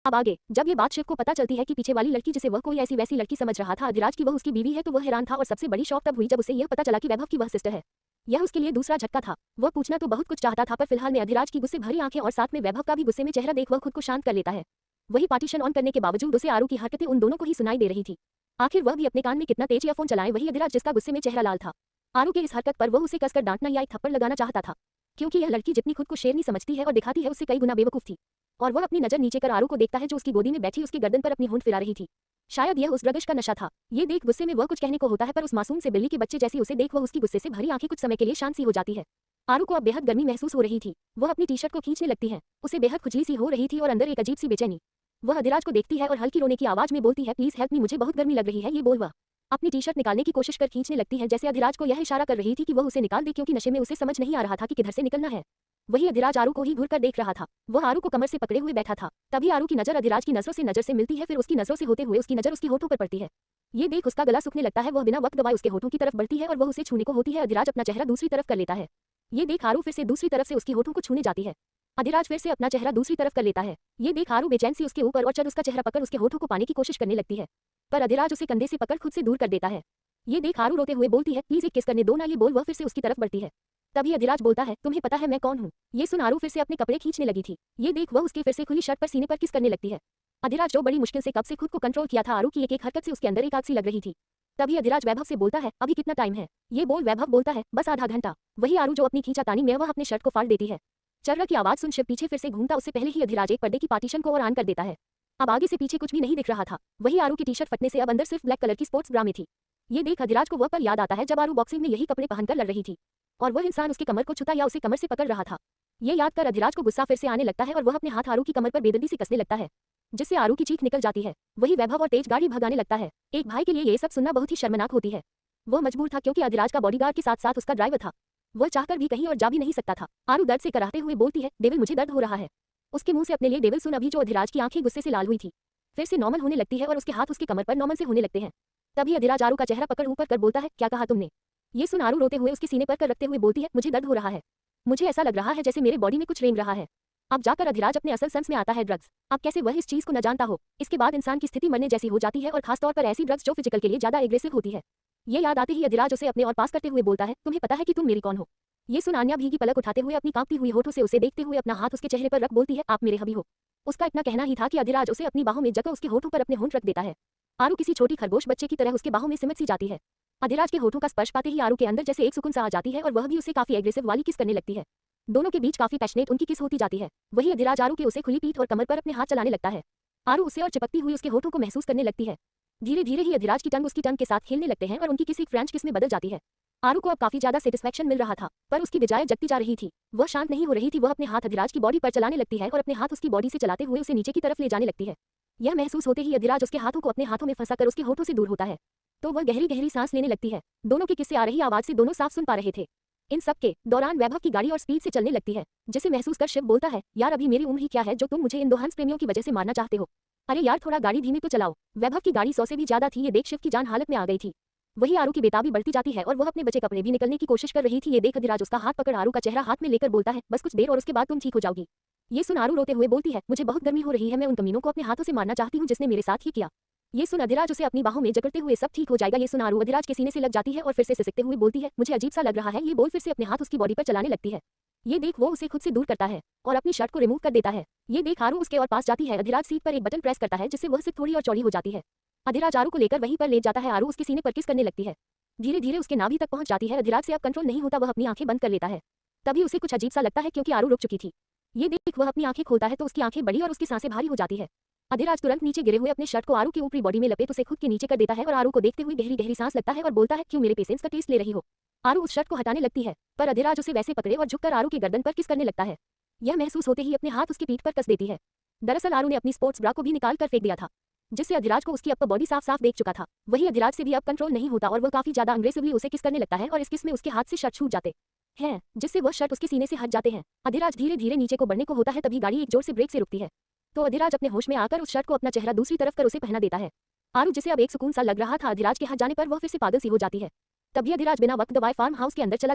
अब आगे जब ये बात शिव को पता चलती है कि पीछे वाली लड़की जिसे वह कोई ऐसी वैसी लड़की समझ रहा था अधिराज की वह उसकी बीवी है, तो वह हैरान था और सबसे बड़ी शौक तब हुई जब उसे यह पता चला कि वैभव की वह सिस्टर है। यह उसके लिए दूसरा झटका था। वह पूछना तो बहुत कुछ चाहता था, पर फिलहाल में अधिराज की गुस्से भरी आंखें और साथ में वैभव का भी गुस्से में चेहरा देख वह खुद को शांत कर लेता है। वही पार्टीशन ऑन करने के बावजूद उसे आरू की हरकतें उन दोनों को ही सुनाई दे रही थी। आखिर वह भी अपने कान में कितना तेज ईयरफोन चलाए, वही अधिराज जिसका गुस्से में चेहरा लाल था। आरू के इस हरकत पर वह उसे कसकर डांटना या एक थप्पड़ लगाना चाहता था, क्योंकि यह लड़की जितनी खुद को शेरनी समझती है और दिखाती है उससे कई गुना बेवकूफ थी। और वह अपनी नजर नीचे कर आरू को देखता है जो उसकी गोदी में बैठी उसकी गर्दन पर अपनी होंठ फिरा रही थी। शायद यह उस ड्रगश का नशा था। ये देख गुस्से में वह कुछ कहने को होता है, पर उस मासूम से बिल्ली के बच्चे जैसी उसे देख वह उसकी गुस्से से भरी आंखें कुछ समय के लिए शांत सी हो जाती है। आरू को अब बेहद गर्मी महसूस हो रही थी। वह अपनी टी शर्ट को खींचने लगती है। उसे बेहद खुजली सी हो रही थी और अंदर एक अजीब सी बेचैनी। वह अधिराज को देखती है और हल्की रोने की आवाज में बोलती है, प्लीज हेल्प मी, मुझे बहुत गर्मी लग रही है। ये बोल वह अपनी टी शर्ट निकालने की कोशिश कर खींचने लगती है, जैसे अधिराज को यह इशारा कर रही थी कि वह उसे निकाल दे, क्योंकि नशे में उसे समझ नहीं आ रहा था कि किधर से निकलना है। वही अधिराज आरू को ही घूर कर देख रहा था। वह आरू को कमर से पकड़े हुए बैठा था। तभी आरू की नजर अधिराज की नजर से मिलती है, फिर उसकी नजरों से होते हुए उसकी नजर उसकी होठों पर पड़ती है। ये देख उसका गला सूखने लगता है। वह बिना वक्त गवाए उसके होठों की तरफ बढ़ती है और वह उसे छूने को होती है। अधिराज अपना चेहरा दूसरी तरफ कर लेता है। ये देख आरू फिर से दूसरी तरफ से उसकी होठों को छूने जाती है। अधिराज फिर से अपना चेहरा दूसरी तरफ कर लेता है। ये देख आरू बेचैन सी उसके ऊपर और चढ़ उसका चेहरा पकड़ उसके होठों को पाने की कोशिश करने लगती है, पर अधिराज उसे कंधे से पकड़ खुद से दूर कर देता है। ये देख आरू रोते हुए बोलती है, प्लीज एक किस करने दो ना। ये बोल वह फिर से उसकी तरफ बढ़ती है। तभी अधिराज बोलता है, तुम्हें पता है मैं कौन हूँ। ये सुन आरू फिर से अपने कपड़े खींचने लगी थी। ये देख वह उसके फिर से खुली शर्ट पर सीने पर किस करने लगती है। अधिराज जो बड़ी मुश्किल से कब से खुद को कंट्रोल किया था, आरू की एक हरकत से उसके अंदर एक आग सी लग रही थी। तभी अधिराज वैभव से बोलता है, अभी कितना टाइम है। ये बोल वैभव बोलता है, बस आधा घंटा। वही आरू जो अपनी खींचातानी में वह अपने शर्ट को फाड़ देती है। चर्रा की आवाज सुन शिव पीछे फिर से घूमता, उससे पहले ही अधिराज एक पर्दे की पार्टीशन को और ऑन कर देता है। अब आगे से पीछे कुछ भी नहीं दिख रहा था। वही आरू की टी शर्ट फटने से अब अंदर सिर्फ ब्लैक कलर की स्पोर्ट्स ब्रा में थी। ये देख अधिराज को वह पल याद आता है जब आरू बॉक्सिंग में यही कपड़े पहनकर लड़ रही थी और वह इंसान उसके कमर को छूता या उसे कमर से पकड़ रहा था। ये याद कर अधिराज को गुस्सा फिर से आने लगता है और वह अपने हाथ आरू की कमर पर बेदर्दी से कसने लगता है, जिससे आरू की चीख निकल जाती है। वही वैभव और तेज गाड़ी भगाने लगता है। एक भाई के लिए ये सब सुनना बहुत ही शर्मनाक होती है। वह मजबूर था क्योंकि अधिराज का बॉडीगार्ड के साथ साथ उसका ड्राइवर था। वह चाहकर भी कहीं और जा भी नहीं सकता था। आरू दर्द से कराहते हुए बोलती है, डेविल मुझे दर्द हो रहा है। उसके मुंह से अपने लिए डेविल सुन अभी जो अधिराज की आंखें गुस्से से लाल हुई थी फिर से नॉर्मल होने लगती है और उसके हाथ उसकी कमर पर नॉर्मल से होने लगते हैं। तभी अधिराज आरू का चेहरा पकड़ ऊपर कर बोलता है, क्या कहा तुमने। ये सुन आरू रोते हुए उसके सीने पर कर रखते हुए बोलती है, मुझे दर्द हो रहा है। मुझे ऐसा लग रहा है जैसे मेरे बॉडी में कुछ रेंग रहा है। अब जाकर अधिराज अपने असल सेंस में आता है, ड्रग्स। अब कैसे वह इस चीज को न जानता हो। इसके बाद इंसान की स्थिति मरने जैसी हो जाती है और खासतौर पर ऐसी ड्रग्स जो फिजिकल के लिए ज्यादा एग्रेसिव होती है। ये याद आते ही अधिराज उसे अपने और पास करते हुए बोलता है, तुम्हें पता है कि तुम मेरी कौन हो। ये सुन आन्या भीगी पलक उठाते हुए अपनी कांपती हुई होठों से उसे देखते हुए अपना हाथ उसके चेहरे पर रख बोलती है, आप मेरे हबी हो। उसका इतना कहना ही था कि अधिराज उसे अपनी बाहों में जगह उसके होठों पर अपने होंठ रख देता है। आरू किसी छोटी खरगोश बच्चे की तरह उसके बाहों में सिमट सी जाती है। अधिराज के होठों का स्पर्श पाते ही आरू के अंदर जैसे एक सुकून सा आ जाती है और वह भी उसे काफी एग्रेसिव वाली किस करने लगती है। दोनों के बीच काफी पैशनेट उनकी किस होती जाती है। वही अधिराज आरू के उसे खुली पीठ और कमर पर अपने हाथ चलाने लगता है। आरू उसे और चिपकती हुई उसके होठों को महसूस करने लगती है। धीरे धीरे ही अधिराज की टंग उसकी टंग के साथ खेलने लगते हैं और उनकी किसी फ्रेंच किस में बदल जाती है। आरू को अब काफी ज्यादा सेटिस्फैक्शन मिल रहा था, पर उसकी बजाय जगती जा रही थी। वह शांत नहीं हो रही थी। वह अपने हाथ अधिराज की बॉडी पर चलाने लगती है और अपने हाथ उसकी बॉडी से चलाते हुए उसे नीचे की तरफ ले जाने लगती है। यह महसूस होते ही अधिराज उसके हाथों को अपने हाथों में फंसाकर उसके होठों से दूर होता है, तो वह गहरी गहरी सांस लेने लगती है। दोनों के किस्से आ रही आवाज से दोनों साफ सुन पा रहे थे। इन सब के दौरान वैभव की गाड़ी और स्पीड से चलने लगती है, जिसे महसूस कर शिव बोलता है, यार अभी मेरी उम्र ही क्या है जो तुम मुझे इन दो हंस प्रेमियों की वजह से मारना चाहते हो। अरे यार थोड़ा गाड़ी धीमी तो चलाओ। वैभव की गाड़ी 100 से भी ज्यादा थी। ये देख शिव की जान हालत में आ गई थी। वही आरू की बेताबी बढ़ती जाती है और वह अपने बचे कपड़े भी निकलने की कोशिश कर रही थी। ये देख अधिराज उसका हाथ पकड़ आरू का चेहरा हाथ में लेकर बोलता है, बस कुछ देर और उसके बाद तुम ठीक हो जाओगी। ये सुन आरू रोते हुए बोलती है, मुझे बहुत गर्मी हो रही है, मैं उन कमीनों को अपने हाथों से मारना चाहती हूँ जिसने मेरे साथ ही किया। ये सुन अधिराज उसे अपनी बाहों में जकड़ते हुए, सब ठीक हो जाएगा। ये सुन आरू अधिराज के सीने से लग जाती है और फिर से सिसकते हुए बोलती है, मुझे अजीब सा लग रहा है। ये बोल फिर से अपने हाथ उसकी बॉडी पर चलाने लगती है। ये देख वो उसे खुद से दूर करता है और अपनी शर्ट को रिमूव कर देता है। ये देख आरू उसके और पास जाती है। अधिराज सीट पर एक बटन प्रेस करता है जिससे वह सिर्फ थोड़ी और चौड़ी हो जाती है। अधिराज आरू को लेकर वहीं पर ले जाता है। आरू उसके सीने पर किस करने लगती है। धीरे धीरे उसके नाभि तक पहुंच जाती है। अधिराज से अब कंट्रोल नहीं होता, वह अपनी आंखें बंद कर लेता है। तभी उसे कुछ अजीब सा लगता है क्योंकि आरू रुक चुकी थी। ये देख वह अपनी आंखें खोलता है तो उसकी आंखें बड़ी और उसकी सांसें भारी हो जाती है। अधिराज तुरंत नीचे गिरे हुए अपने शर्ट को आरू की ऊपरी बॉडी में लपेट उसे खुद के नीचे कर देता है और आरू को देखते हुए गहरी गहरी सांस लगता है और बोलता है, क्यों मेरे पेशेंस का टेस्ट ले रही हो। आरू उस शर्ट को हटाने लगती है, पर अधिराज उसे वैसे पकड़े और झुककर आरू की गर्दन पर किस करने लगता है। यह महसूस होते ही अपने हाथ उसकी पीठ पर कस देती है। दरअसल आरू ने अपनी स्पोर्ट्स ब्रा को भी निकाल कर फेंक दिया था, जिससे अधिराज को उसकी अपर बॉडी साफ साफ देख चुका था। वही अधिराज से भी अब कंट्रोल नहीं होता और वह काफी ज्यादा अग्रेसिवली उसे किस करने लगता है और इस किस में उसके हाथ से शर्ट छूट जाते हैं, जिससे वह शर्ट उसके सीने से हट जाते हैं। अधिराज धीरे धीरे नीचे को बढ़ने को होता है, तभी गाड़ी एक जोर से ब्रेक से रुकती है, तो अधिराज अपने होश में आकर उस शर्ट को अपना चेहरा दूसरी तरफ कर उसे पहना देता है। आरू जिसे अब एक सुकून सा लग रहा था अधिराज के हट जाने पर, वह फिर से पागल सी हो जाती है। तभी अधिराज बिना वक्त गवाए फार्म हाउस के अंदर चला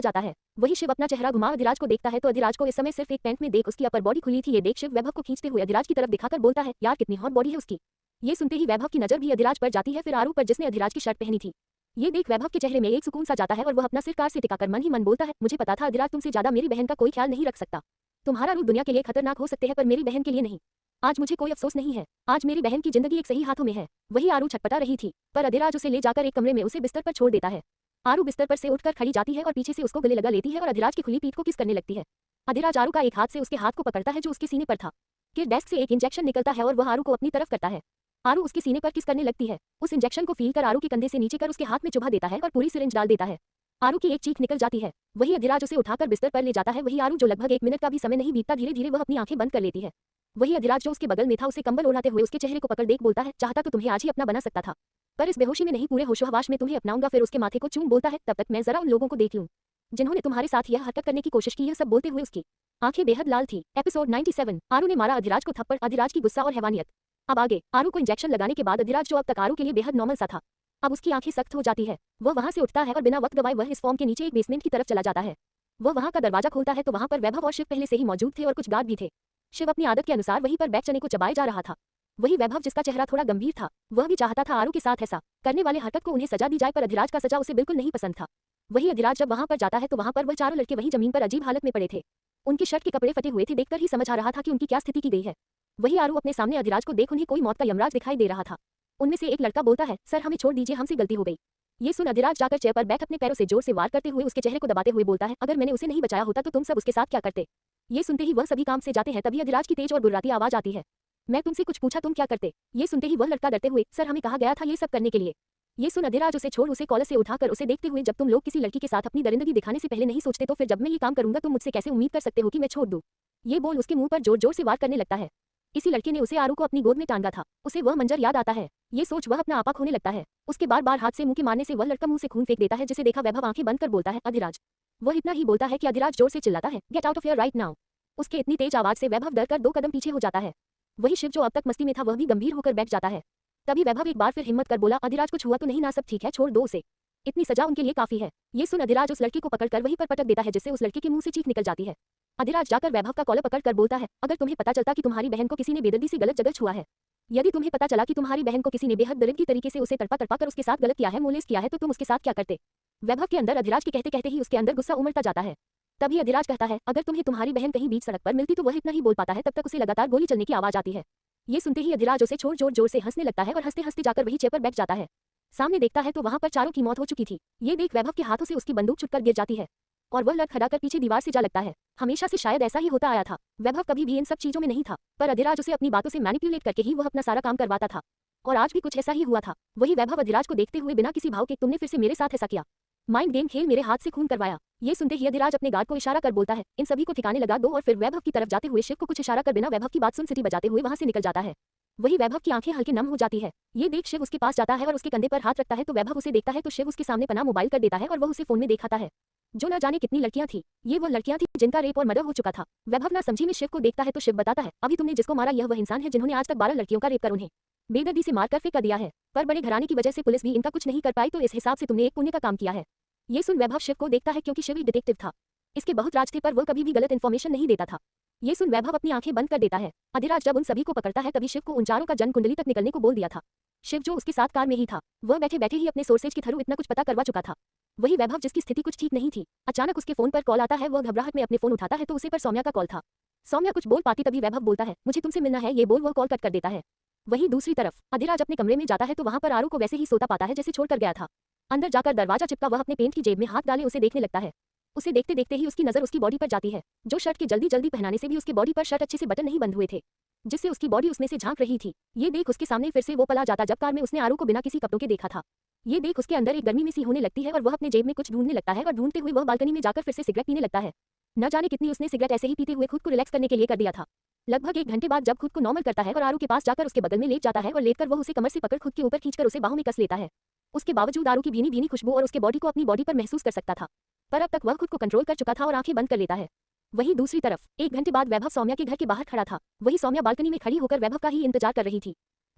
जाता है। वही शिव अपना चेहरा घुमा अधिराज को देखता है तो अधिराज को इस समय सिर्फ एक पैंट में देख उसकी अपर बॉडी खुली थी। ये देख शिव वैभव को खींचते हुए अधिराज की तरफ दिखाकर बोलता है, यार कितनी हॉट बॉडी है उसकी। ये सुनते ही वैभव की नजर भी अधिराज पर जाती है, फिर आरू पर जिसने अधिराज की शर्ट पहनी थी। ये देख वैभव के चेहरे में एक सुकून सा जाता है और वह अपना सिर कार से टिकाकर मन ही मन बोलता है, मुझे पता था अधिराज तुमसे ज्यादा मेरी बहन का कोई ख्याल नहीं रख सकता। तुम्हारा रूप दुनिया के लिए खतरनाक हो सकते हैं पर मेरी बहन के लिए नहीं। आज मुझे कोई अफसोस नहीं है, आज मेरी बहन की जिंदगी एक सही हाथों में है। वही आरू छटपटा रही थी, पर अधिराज उसे ले जाकर एक कमरे में उसे बिस्तर पर छोड़ देता है। आरू बिस्तर पर से उठकर खड़ी जाती है और पीछे से उसको गले लगा लेती है और अधिराज की खुली पीठ को किस करने लगती है। अधिराज आरू का एक हाथ से उसके हाथ को पकड़ता है जो उसके सीने पर था। फिर डेस्क से एक इंजेक्शन निकलता है और वह आरू को अपनी तरफ करता है। आरू उसके सीने पर किस करने लगती है। उस इंजेक्शन को फील कर आरू के कंधे से नीचे कर उसके हाथ में चुभा देता है और पूरी सिरिंज डाल देता है। आरू की एक चीख निकल जाती है। वही अधिराज उसे उठाकर बिस्तर पर ले जाता है। वही आरू जो लगभग 1 मिनट का भी समय नहीं बीतता धीरे धीरे वह अपनी आंखें बंद कर लेती है। वही अधिराज जो उसके बगल में था उसे कंबल ओढ़ाते हुए उसके चेहरे को पकड़ देख बोलता है, चाहता तो तुम्हें आज ही अपना बना सकता था, पर इस बेहोशी में नहीं पूरे होशोहवास में तुम्हें अपनाऊंगा। फिर उसके माथे को चूम बोलता है, तब तक मैं जरा उन लोगों को देख लूं जिन्होंने तुम्हारे साथ यह हरकत करने की कोशिश की। यह सब बोलते हुए उसकी आंखें बेहद लाल थी। एपिसोड 97 आरू ने मारा अधिराज को थप्पड़। अधिराज की गुस्सा और हैवानियत। अब आगे आरू को इंजेक्शन लगाने के बाद अधिराज जो अब तक आरू के लिए बेहद नॉर्मल सा था, अब उसकी आंखें सख्त हो जाती है। वह वहां से उठता है और बिना वक्त गवाए वह इस फॉर्म के नीचे एक बेसमेंट की तरफ चला जाता है। वह वहां का दरवाजा खोलता है तो वहां पर वैभव और शिव पहले से ही मौजूद थे और कुछ गार्ड भी थे। शिव अपनी आदत के अनुसार वहीं पर बैठ चने को चबाए जा रहा था। वही वैभव जिसका चेहरा थोड़ा गंभीर था, वह भी चाहता था आरू के साथ ऐसा करने वाले हरकत को उन्हें सजा दी जाए, पर अधिराज का सजा उसे बिल्कुल नहीं पसंद था। वही अधिराज जब वहां पर जाता है तो वहां पर वह चारों लड़के वही जमीन पर अजीब हालत में पड़े थे। उनकी शर्ट के कपड़े फटे हुए थे, देखकर ही समझ आ रहा था कि उनकी क्या स्थिति की गई है। वही आरू अपने सामने अधिराज को देख उन्हें कोई मौत का यमराज दिखाई दे रहा था। उनमें से एक लड़का बोलता है, सर हमें छोड़ दीजिए, हमसे गलती हो गई। ये सुन अधिराज जाकर चेयर पर बैठ अपने पैरों से जोर से वार करते हुए उसके चेहरे को दबाते हुए बोलता है, अगर मैंने उसे नहीं बचाया होता तो तुम सब उसके साथ क्या करते। ये सुनते ही वह सभी काम से जाते हैं। तभी अधिराज की तेज और गुर्राती आवाज आती है, मैं तुमसे कुछ पूछा, तुम क्या करते। ये सुनते ही वह लड़का डरते हुए, सर हमें कहा गया था ये सब करने के लिए। ये सुन अधिराज उसे छोड़ उसे कॉलर से उठाकर उसे देखते हुए, जब तुम लोग किसी लड़की के साथ अपनी दरिंदगी दिखाने से पहले नहीं सोचते तो फिर जब मैं ये काम करूंगा तुम मुझसे कैसे उम्मीद कर सकते हो कि मैं छोड़ दूं। ये बोल उसके मुंह पर जोर जोर से वार करने लगता है। इसी लड़के ने उसे आरू को अपनी गोद में टांगा था। उसे वह मंजर याद आता है। ये सोच वह अपना आपा खोने लगता है। उसके बार बार हाथ से मुंह के मारने से वह लड़का मुंह से खून फेंक देता है, जिसे देखा वैभव आंखें बंद कर बोलता है, अधिराज। वह इतना ही बोलता है कि अधिराज जोर से चिल्लाता है, get out of here right now. उसके इतनी तेज आवाज से वैभव डर कर 2 कदम पीछे हो जाता है। वही शिव जो अब तक मस्ती में था वह भी गंभीर होकर बैठ जाता है। तभी वैभव एक बार फिर हिम्मत कर बोला, अधिराज कुछ हुआ तो नहीं ना, सब ठीक है, छोड़ दो उसे, इतनी सजा उनके लिए काफी है। ये सुन अधिराज उस लड़के को पकड़कर वहीं पर पटक देता है, जिससे उस लड़के के मुंह से चीख निकल जाती है। अधिराज जाकर वैभव का कॉलर पकड़कर बोलता है, अगर तुम्हें पता चलता कि तुम्हारी बहन को किसी ने बेदर्दी से गलत जगह छुआ है, यदि तुम्हें पता चला कि तुम्हारी बहन को किसी ने बेहद दरिद्र तरीके से उसे तड़पा तड़पा कर उसके साथ गलत किया है, मोलेस्ट किया है, तो तुम उसके साथ क्या करते। वैभव के अंदर अधिराज के कहते कहते ही उसके अंदर गुस्सा उमड़ता जाता है। तभी अधिराज कहता है, अगर तुम्हें तुम्हारी बहन कहीं बीच सड़क पर मिलती तो वह इतना ही बोल पाता है, तब तक उसे लगातार गोली चलने की आवाज आती है। ये सुनते ही अधिराज उसे छोड़ जोर जोर से हंसने लगता है और हंसते हंसते जाकर वही चेयर पर बैठ जाता है। सामने देखता है तो वहां पर चारों की मौत हो चुकी थी। ये देख वैभव के हाथों से उसकी बंदूक छुटकर गिर जाती है और वह लड़खड़ाकर पीछे दीवार से जा लगता है। हमेशा से शायद ऐसा ही होता आया था। वैभव कभी भी इन सब चीजों में नहीं था, पर अधिराज उसे अपनी बातों से मैनिपुलेट करके ही वह अपना सारा काम करवाता था, और आज भी कुछ ऐसा ही हुआ था। वही वैभव अधिराज को देखते हुए बिना किसी भाव के, तुमने फिर से मेरे साथ ऐसा किया, माइंड गेम खेल, मेरे हाथ से खून करवाया। ये सुनते ही अधिराज अपने गार्ड को इशारा कर बोलता है, इन सभी को ठिकाने लगा दो, और फिर वैभव की तरफ जाते हुए शिव को कुछ इशारा कर बिना वैभव की बात सुन सीटी बजाते हुए वहां से निकल जाता है। वही वैभव की आंखें हल्के नम हो जाती है। ये देख शिव उसके पास जाता है और उसके कंधे पर हाथ रखता है तो वैभव उसे देखता है तो शिव उसके सामने पना मोबाइल कर देता है और वह उसे फोन में दिखाता है। जो न जाने कितनी लड़कियां थी, ये वो लड़कियां थी जिनका रेप और मर्डर हो चुका था। वैभव ना समझी में शिव को देखता है तो शिव बताता है, अभी तुमने जिसको मारा यह वह इंसान है जिन्होंने आज तक 12 लड़कियों का रेप कर उन्हें बेदर्दी से मारकर फेंक दिया है, पर बड़े घराने की वजह से पुलिस भी इनका कुछ नहीं कर पाई, तो इस हिसाब से तुमने एक पुण्य का काम किया है। ये सुन वैभव शिव को देखता है क्योंकि शिव एक डिटेक्टिव था। इसके बहुत राज थे पर वह कभी भी गलत इन्फॉर्मेशन नहीं देता था। ये सुन वैभव अपनी आंखें बंद कर देता है। अधिराज जब उन सभी को पकड़ता है तभी शिव को उन चारों का जन्म कुंडली तक निकलने को बोल दिया था। शिव जो उसके साथ कार में ही था, वह बैठे बैठे ही अपने सोर्सेज के थ्रू इतना कुछ पता करवा चुका था। वही वैभव जिसकी स्थिति कुछ ठीक नहीं थी, अचानक उसके फोन पर कॉल आता है। वह घबराहट में अपने फोन उठाता है तो उसे पर सौम्या का कॉल था। सौम्या कुछ बोल पाती तभी वैभव बोलता है, मुझे तुमसे मिलना है, ये बोल वह कॉल कट कर देता है। वहीं दूसरी तरफ अधिराज अपने कमरे में जाता है तो वहां पर आरू को वैसे ही सोता पाता है जैसे छोड़कर गया था। अंदर जाकर दरवाजा चिपका वह अपने पेंट की जेब में हाथ डाले उसे देखने लगता है। उसे देखते देखते ही उसकी नजर उसकी बॉडी पर जाती है, जो शर्ट के जल्दी जल्दी पहनाने से भी उसकी बॉडी पर शर्ट अच्छे से बटन नहीं बंद हुए थे, जिससे उसकी बॉडी उसमें से झांक रही थी। ये देख उसके सामने फिर से वो पला जाता जब कार में उसने आरू को बिना किसी कपड़ों के देखा था। ये देख उसके अंदर एक गर्मी में सी होने लगती है और वह अपने जेब में कुछ ढूंढने लगता है और ढूंढते हुए वह बालकनी में जाकर फिर से सिगरेट पीने लगता है। न जाने कितनी उसने सिगरेट ऐसे ही पीते हुए खुद को रिलैक्स करने के लिए कर दिया था। लगभग 1 घंटे बाद जब खुद को नॉर्मल करता है और आरू के पास जाकर उसके बगल में लेट जाता है और लेटकर वह उसे कमर से पकड़ खुद के ऊपर खींचकर उसे बाहों में कस लेता है। उसके बावजूद आरू की भीनी भीनी खुशबू और उसके बॉडी को अपनी बॉडी पर महसूस कर सकता था, पर अब तक वह खुद को कंट्रोल कर चुका था और आंखें बंद कर लेता है। वहीं दूसरी तरफ 1 घंटे बाद वैभव सौम्या के घर के बाहर खड़ा था। वही सौम्या बालकनी में खड़ी होकर वैभव का ही इंतजार कर रही थी।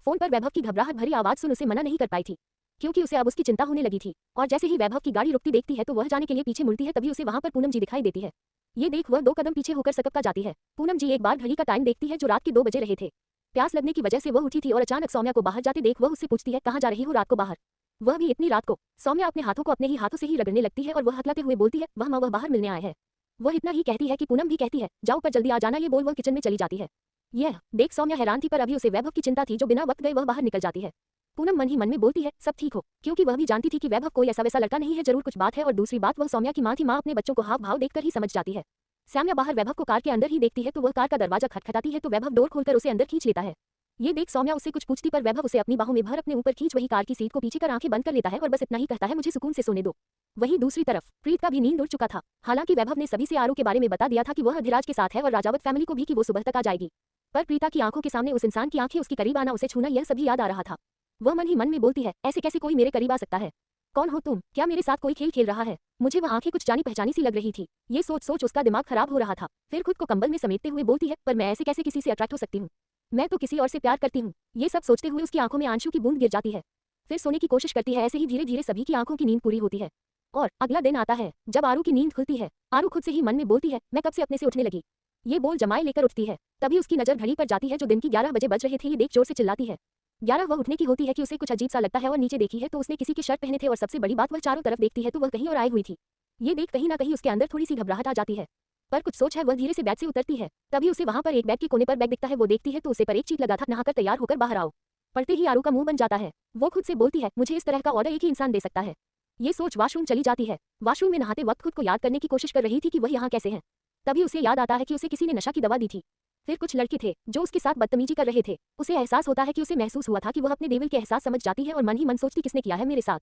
फोन पर वैभव की घबराहट भरी आवाज सुन उसे मना नहीं कर पाई थी। क्योंकि उसे अब उसकी चिंता होने लगी थी। और जैसे ही वैभव की गाड़ी रुकती देखती है तो वह जाने के लिए पीछे मुड़ती है, तभी उसे वहां पर पूनम जी दिखाई देती है। ये देख वह 2 कदम पीछे होकर सकपका जाती है। पूनम जी एक बार घड़ी का टाइम देखती है जो रात के 2 बजे रहे थे। प्यास लगने की वजह से वह उठी थी और अचानक सौम्या को बाहर जाते देख वह उससे पूछती है, कहाँ जा रही हो रात को बाहर? वह भी इतनी रात को? सौम्या अपने हाथों को अपने ही हाथों से ही रगड़ने लगती है और वह हकलाते हुए बोलती है, वह बाहर मिलने आया है। वह इतना ही कहती है कि पूनम भी कहती है, जाओ पर जल्दी आ जाना। ये बोल वह किचन में चली जाती है। यह देख सौम्या हैरान थी, पर अभी उसे वैभव की चिंता थी जो बिना वक्त गए वह बाहर निकल जाती है। पूनम मन ही मन में बोलती है, सब ठीक हो, क्योंकि वह भी जानती थी कि वैभव कोई ऐसा वैसा लड़का नहीं है, जरूर कुछ बात है। और दूसरी बात, वह सौम्या की माँ थी, माँ अपने बच्चों को हाव भाव देखकर ही समझ जाती है। सौम्या बाहर वैभव को कार के अंदर ही देखती है तो वह कार का दरवाजा खटखटाती है तो वैभव डोर खोलकर उसे अंदर खींच लेता है। ये देख सौम्या उससे कुछ पूछती पर वैभव उसे अपनी बाहों में भर अपने ऊपर खींच वही कार की सीट को पीछे कर आंखें बंद कर लेता है और बस इतना ही कहता है, मुझे सुकून से सोने दो। वहीं दूसरी तरफ प्रीत का भी नींद उड़ चुका था। हालांकि वैभव ने सभी से आरू के बारे में बता दिया था कि वह अधिराज के साथ है और राजावत फैमिली को भी कि वो सुबह तक आ जाएगी। पर प्रीता की आंखों के सामने उस इंसान की आंखें, उसकी करीब आना, उसे छूना, यह सभी याद आ रहा था। वह मन ही मन में बोलती है, ऐसे कैसे कोई मेरे करीब आ सकता है? कौन हो तुम? क्या मेरे साथ कोई खेल खेल रहा है? मुझे वह आंखें कुछ जानी पहचानी सी लग रही थी। ये सोच सोच उसका दिमाग खराब हो रहा था। फिर खुद को कंबल में समेटते हुए बोलती है, पर मैं ऐसे कैसे किसी से अट्रैक्ट हो सकती हूँ? मैं तो किसी और से प्यार करती हूँ। ये सब सोचते हुए उसकी आंखों में आंसू की बूंद गिर जाती है। फिर सोने की कोशिश करती है। ऐसे ही धीरे धीरे सभी की आंखों की नींद पूरी होती है। और अगला दिन आता है जब आरू की नींद खुलती है। आरू खुद से ही मन में बोलती है, मैं कब से अपने से उठने लगी। ये बोल जमाए लेकर उठती है। तभी उसकी नजर घड़ी पर जाती है जो दिन की 11 बजे बज रहे थे। ये देख जोर से चिल्लाती है। 11 वह उठने की होती है कि उसे कुछ अजीब सा लगता है और नीचे देखी है तो उसने किसी के शर्ट पहने थे और सबसे बड़ी बात, वह चारों तरफ देखती है तो वह कहीं और आई हुई थी। ये देख कहीं ना कहीं उसके अंदर थोड़ी सी घबराहट आ जाती है। पर कुछ सोच है, वह धीरे से बैग से उतरती है। तभी उसे वहां पर एक बैग के कोने पर बैग दिखता है। वो देखती है तो उसे पर एक चीख लगा था, नहाकर तैयार होकर बाहर आओ। पढ़ते ही आरू का मुंह बन जाता है। वो खुद से बोलती है, मुझे इस तरह का ऑर्डर एक ही इंसान दे सकता है। ये सोच वॉशरूम चली जाती है। वॉशरूम में नहाते वक्त खुद को याद करने की कोशिश कर रही थी कि वह यहाँ कैसे है। तभी उसे याद आता है कि उसे किसी ने नशा की दवा दी थी। फिर कुछ लड़के थे जो उसके साथ बदतमीजी कर रहे थे। उसे एहसास होता है कि उसे महसूस हुआ था कि वह अपने देवल के एहसास समझ जाती है और मन ही मन सोचती, किसने किया है मेरे साथ?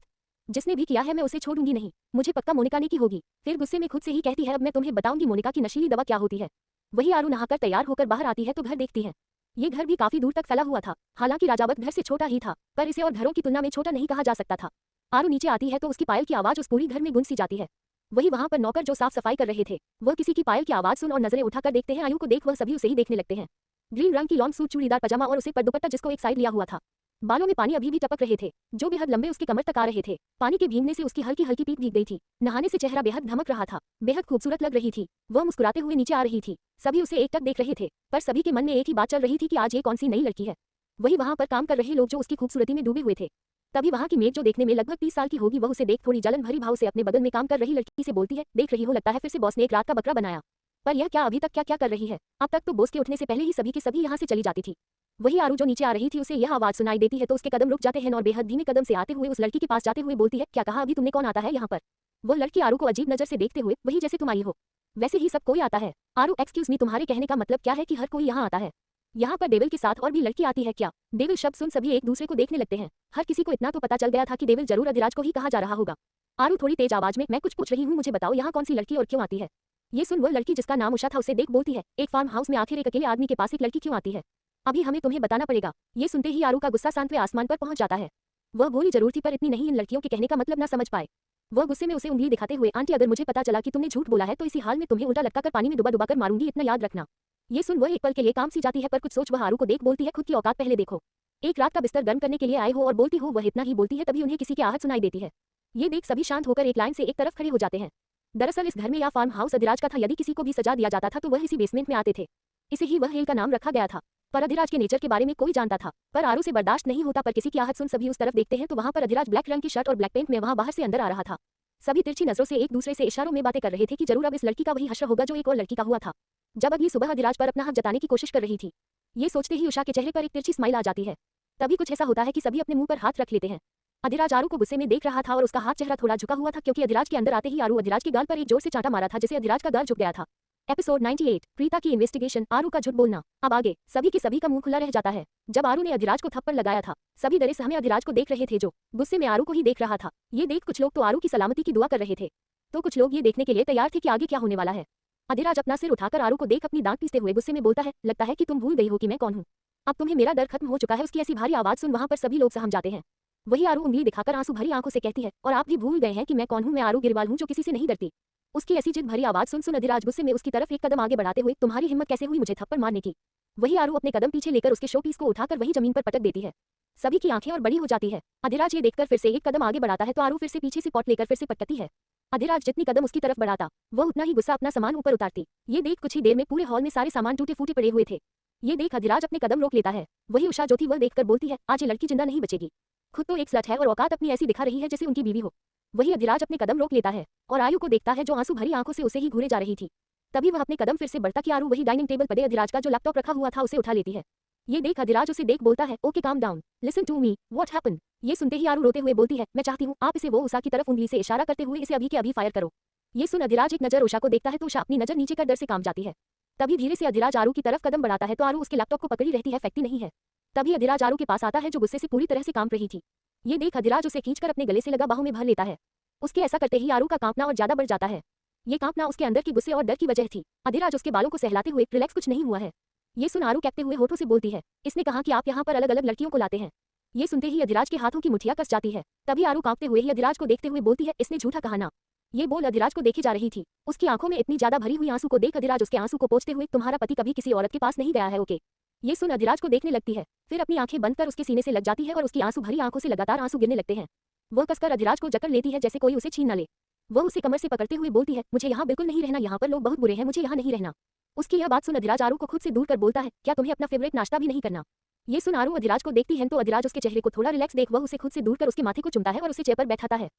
जिसने भी किया है मैं उसे छोड़ूंगी नहीं, मुझे पक्का मोनिका ने की होगी। फिर गुस्से में खुद से ही कहती है, अब मैं तुम्हें बताऊंगी मोनिका की नशीली दवा क्या होती है। वही आरू नहाकर तैयार होकर बाहर आती है तो घर देखती है। ये घर भी काफी दूर तक फैला हुआ था। हालांकि राजावत घर से छोटा ही था, पर इसे और घरों की तुलना में छोटा नहीं कहा जा सकता था। आरू नीचे आती है तो उसकी पायल की आवाज उस पूरी घर में गूंज सी जाती है। वही वहां पर नौकर जो साफ सफाई कर रहे थे, वह किसी की पायल की आवाज सुन और नजरें उठाकर देखते हैं। आयु को देख वह सभी उसे ही देखने लगते हैं। ग्रीन रंग की लॉन्ग सूट, चूड़ीदार पजामा और उसे पर दुपट्टा जिसको एक साइड लिया हुआ था। बालों में पानी अभी भी टपक रहे थे जो बेहद लंबे उसके कमर तक आ रहे थे। पानी के भीगने से उसकी हल्की हल्की पीठ भीग गई थी। नहाने से चेहरा बेहद धमक रहा था, बेहद खूबसूरत लग रही थी। वह मुस्कुराते हुए नीचे आ रही थी। सभी उसे एकटक देख रहे थे, पर सभी के मन में एक ही बात चल रही थी कि आज ये कौन सी नई लड़की है। वही वहां पर काम कर रहे लोग जो उसकी खूबसूरती में डूबे हुए थे। तभी वहां की मेड जो देखने में लगभग 30 साल की होगी, वह उसे देख थोड़ी जलन भरी भाव से अपने बगल में काम कर रही लड़की से बोलती है, देख रही हो, लगता है फिर से बॉस ने एक रात का बकरा बनाया। पर यह क्या अभी तक क्या क्या कर रही है? अब तक तो बॉस के उठने से पहले ही सभी के सभी यहाँ से चली जाती थी। वही आरू जो नीचे आ रही थी, उसे यह आवाज सुनाई देती है तो उसके कदम रुक जाते हैं और बेहद धीमे कदम से आते हुए उस लड़की के पास जाते हुए बोलती है, क्या कहा अभी तुमने? कौन आता है यहाँ पर? वो लड़की आरू को अजीब नजर से देखते हुए, वही जैसे तुम आई हो वैसे ही सब कोई आता है। आरू, एक्सक्यूज मी, तुम्हारे कहने का मतलब क्या है कि हर कोई यहाँ आता है? यहाँ पर डेविल के साथ और भी लड़की आती है क्या? डेविल शब्द सुन सभी एक दूसरे को देखने लगते हैं। हर किसी को इतना तो पता चल गया था कि डेविल जरूर अधिराज को ही कहा जा रहा होगा। आरू थोड़ी तेज आवाज में, मैं कुछ पूछ रही हूँ, मुझे बताओ यहाँ कौन सी लड़की और क्यों आती है? ये सुन वह लड़की जिसका नाम उषा था उसे देख बोलती है, एक फार्म हाउस में आखिर एक अकेले आदमी के पास एक लड़की क्यों आती है? अभी हमें तुम्हें बताना पड़ेगा। ये सुनते ही आरू का गुस्सा सांतवे आसमान पर पहुंच जाता है। वह बोली, जरूर थी, पर इतनी नहीं इन लड़कियों के कहने का मतलब ना समझ पाए। वह गुस्से में उसे उंगली दिखाते हुए, आंटी अगर मुझे पता चला कि तुमने झूठ बोला है तो इसी हाल में तुम्हें उल्टा लटका कर पानी में डुबा डुबा कर मारूंगी, इतना याद रखना। ये सुन वह एक पल के लिए काम सी जाती है, पर कुछ सोच वह आरू को देख बोलती है, खुद की औकात पहले देखो। एक रात का बिस्तर गर्म करने के लिए आए हो और बोलती हो। वह इतना ही बोलती है तभी उन्हें किसी की आहट सुनाई देती है। ये देख सभी शांत होकर एक लाइन से एक तरफ खड़े हो जाते हैं। दरअसल इस घर में या फार्म हाउस अधिराज का था। यदि किसी को भी सजा दिया जाता था तो वह इसी बेसमेंट में आते थे। इसे ही वह हेल का नाम रखा गया था। पर अधिराज के नेचर के बारे में कोई जानता था, पर आरू से बर्दाश्त नहीं होता। पर किसी की आहट सुन सभी उस तरफ देखते हैं तो वहां पर अधिराज ब्लैक रंग की शर्ट और ब्लैक पेंट में वहां बाहर से अंदर आ रहा था। सभी तिरछी नजरों से एक दूसरे से इशारों में बातें कर रहे थे कि जरूर अब इस लड़की का वही हश्र होगा जो एक और लड़की का हुआ था जब अगली सुबह अधिराज पर अपना हक जताने की कोशिश कर रही थी। ये सोचते ही उषा के चेहरे पर एक तिरछी स्माइल आ जाती है। तभी कुछ ऐसा होता है कि सभी अपने मुंह पर हाथ रख लेते हैं। अधिराज आरू को गुस्से में देख रहा था और उसका हाथ चेहरा थोड़ा झुका हुआ था क्योंकि अधिराज के अंदर आते ही आरू अधिराज के गाल पर एक जोर से चांटा मारा था जिसे अधिराज का गाल झुक गया था। एपिसोड 98, प्रीता की इन्वेस्टिगेशन, आरू का झूठ बोलना। अब आगे सभी के सभी का मुंह खुला रह जाता है। जब आरू ने अधिराज को थप्पड़ लगाया था, सभी डरे सहमे अधिराज को देख रहे थे जो गुस्से में आरू को ही देख रहा था। ये देख कुछ लोग तो आरू की सलामती की दुआ कर रहे थे, तो कुछ लोग ये देखने के लिए तैयार थे कि आगे क्या होने वाला है। अधिराज अपना सिर उठाकर आरू को देख अपनी दांत पीसते हुए गुस्से में बोलता है, लगता है कि तुम भूल गई हो कि मैं कौन हूँ। अब तुम्हें मेरा डर खत्म हो चुका है। उसकी ऐसी भारी आवाज सुन वहां पर सभी लोग सहम जाते हैं। वही आरू उंगली दिखाकर आंसू भरी आंखों से कहती है, और आप भी भूल गए हैं कि मैं कौन हूँ? मैं आरू गिरवाल हूँ जो किसी से नहीं डरती। उसकी ऐसी जिद भरी आवाज सुन अधिराज गुस्से में उसकी तरफ एक कदम आगे बढ़ाते हुए, तुम्हारी हिम्मत कैसे हुई मुझे थप्पड़ मारने की? वही आरू अपने कदम पीछे लेकर उसके शो पीस को उठाकर वही जमीन पर पटक देती है। सभी की आंखें और बड़ी हो जाती है। अधिराज ये देखकर फिर से एक कदम आगे बढ़ाता है तो आरू फिर से पीछे से पॉट लेकर फिर से पटकती है। अधिराज जितनी कदम उसकी तरफ बढ़ाता वह उतना ही गुस्सा अपना सामान ऊपर उतारती। ये देख कुछ ही देर में पूरे हॉल में सारे सामान टूटे फूटे पड़े हुए थे। ये देख अधिराज अपने कदम रोक लेता है। वही उषा जो थी वह देखकर बोलती है, आज ये लड़की जिंदा नहीं बचेगी। खुद तो एक स्लट है और औकात अपनी ऐसी दिखा रही है जैसे उनकी बीवी हो। वही अधिराज अपने कदम रोक लेता है और आयु को देखता है जो आंसू भरी आंखों से उसे ही घूरे जा रही थी। तभी वह अपने कदम फिर से बढ़ता कि आरू वही डाइनिंग टेबल पर अधिराज का जो लैपटॉप रखा हुआ था उसे उठा लेती है। ये देख अधिराज उसे देख बोलता है, okay calm down, listen to me, what happened. ये सुनते ही आरू रोते हुए बोलती है, मैं चाहती हूँ आप इसे वो उषा की तरफ उंगली से इशारा करते हुए इसे अभी के अभी फायर करो। ये सुन अधिराज एक नजर उषा को देखता है तो उषा अपनी नजर नीचे कर डर से काम जाती है। तभी धीरे से अधिराज आरू की तरफ कदम बढ़ाता है तो आरू उसके लैपटॉप को पकड़ी रहती है, फेंकती नहीं है। तभी अधिराज आरू के पास आता है जो गुस्से से पूरी तरह से कांप रही थी। ये देख अधिराज उसे खींचकर अपने गले से लगा बाहों में भर लेता है। उसके ऐसा करते ही आरू का कांपना और ज्यादा बढ़ जाता है। ये कांपना उसके अंदर के गुस्से और डर की वजह थी। अधिराज उसके बालों को सहलाते हुए, रिलैक्स, कुछ नहीं हुआ है। ये सुन आरू कहते हुए होठों से बोलती है, इसने कहा कि आप यहाँ पर अलग अलग लड़कियों को लाते हैं। ये सुनते ही अधिराज के हाथों की मुठ्ठियां कस जाती है। तभी आरू कांपते हुए ही अधिराज को देखते हुए बोलती है, इसने झूठा कहा ना। ये बोल अधिराज को देखे जा रही थी। उसकी आंखों में इतनी ज्यादा भरी हुई आंसू को देख अधिराज उसके आंसू को पोंछते हुए, तुम्हारा पति कभी किसी औरत के पास नहीं गया है, ओके। ये सुन अधिराज को देखने लगती है, फिर अपनी आंखें बंद कर उसके सीने से लग जाती है और उसकी आंसू भरी आंखों से लगातार आंसू गिरने लगते हैं। वह कसकर अधिराज को जकड़ लेती है जैसे कोई उसे छीन न ले। वह उसे कमर से पकड़ते हुए बोलती है, मुझे यहाँ बिल्कुल नहीं रहना, यहाँ पर लोग बहुत बुरे हैं, मुझे यहाँ नहीं रहना। उसकी यह बात सुन अधिराज आरू को खुद से दूर कर बोलता है, क्या तुम्हें अपना फेवरेट नाश्ता भी नहीं करना। ये सुन आरू अधिराज को देखती है तो अधिराज उसके चेहरे को थोड़ा रिलैक्स देख वह उसे खुद से दूर कर उसके माथे को चुमता है और उसे चेयर पर बैठाता है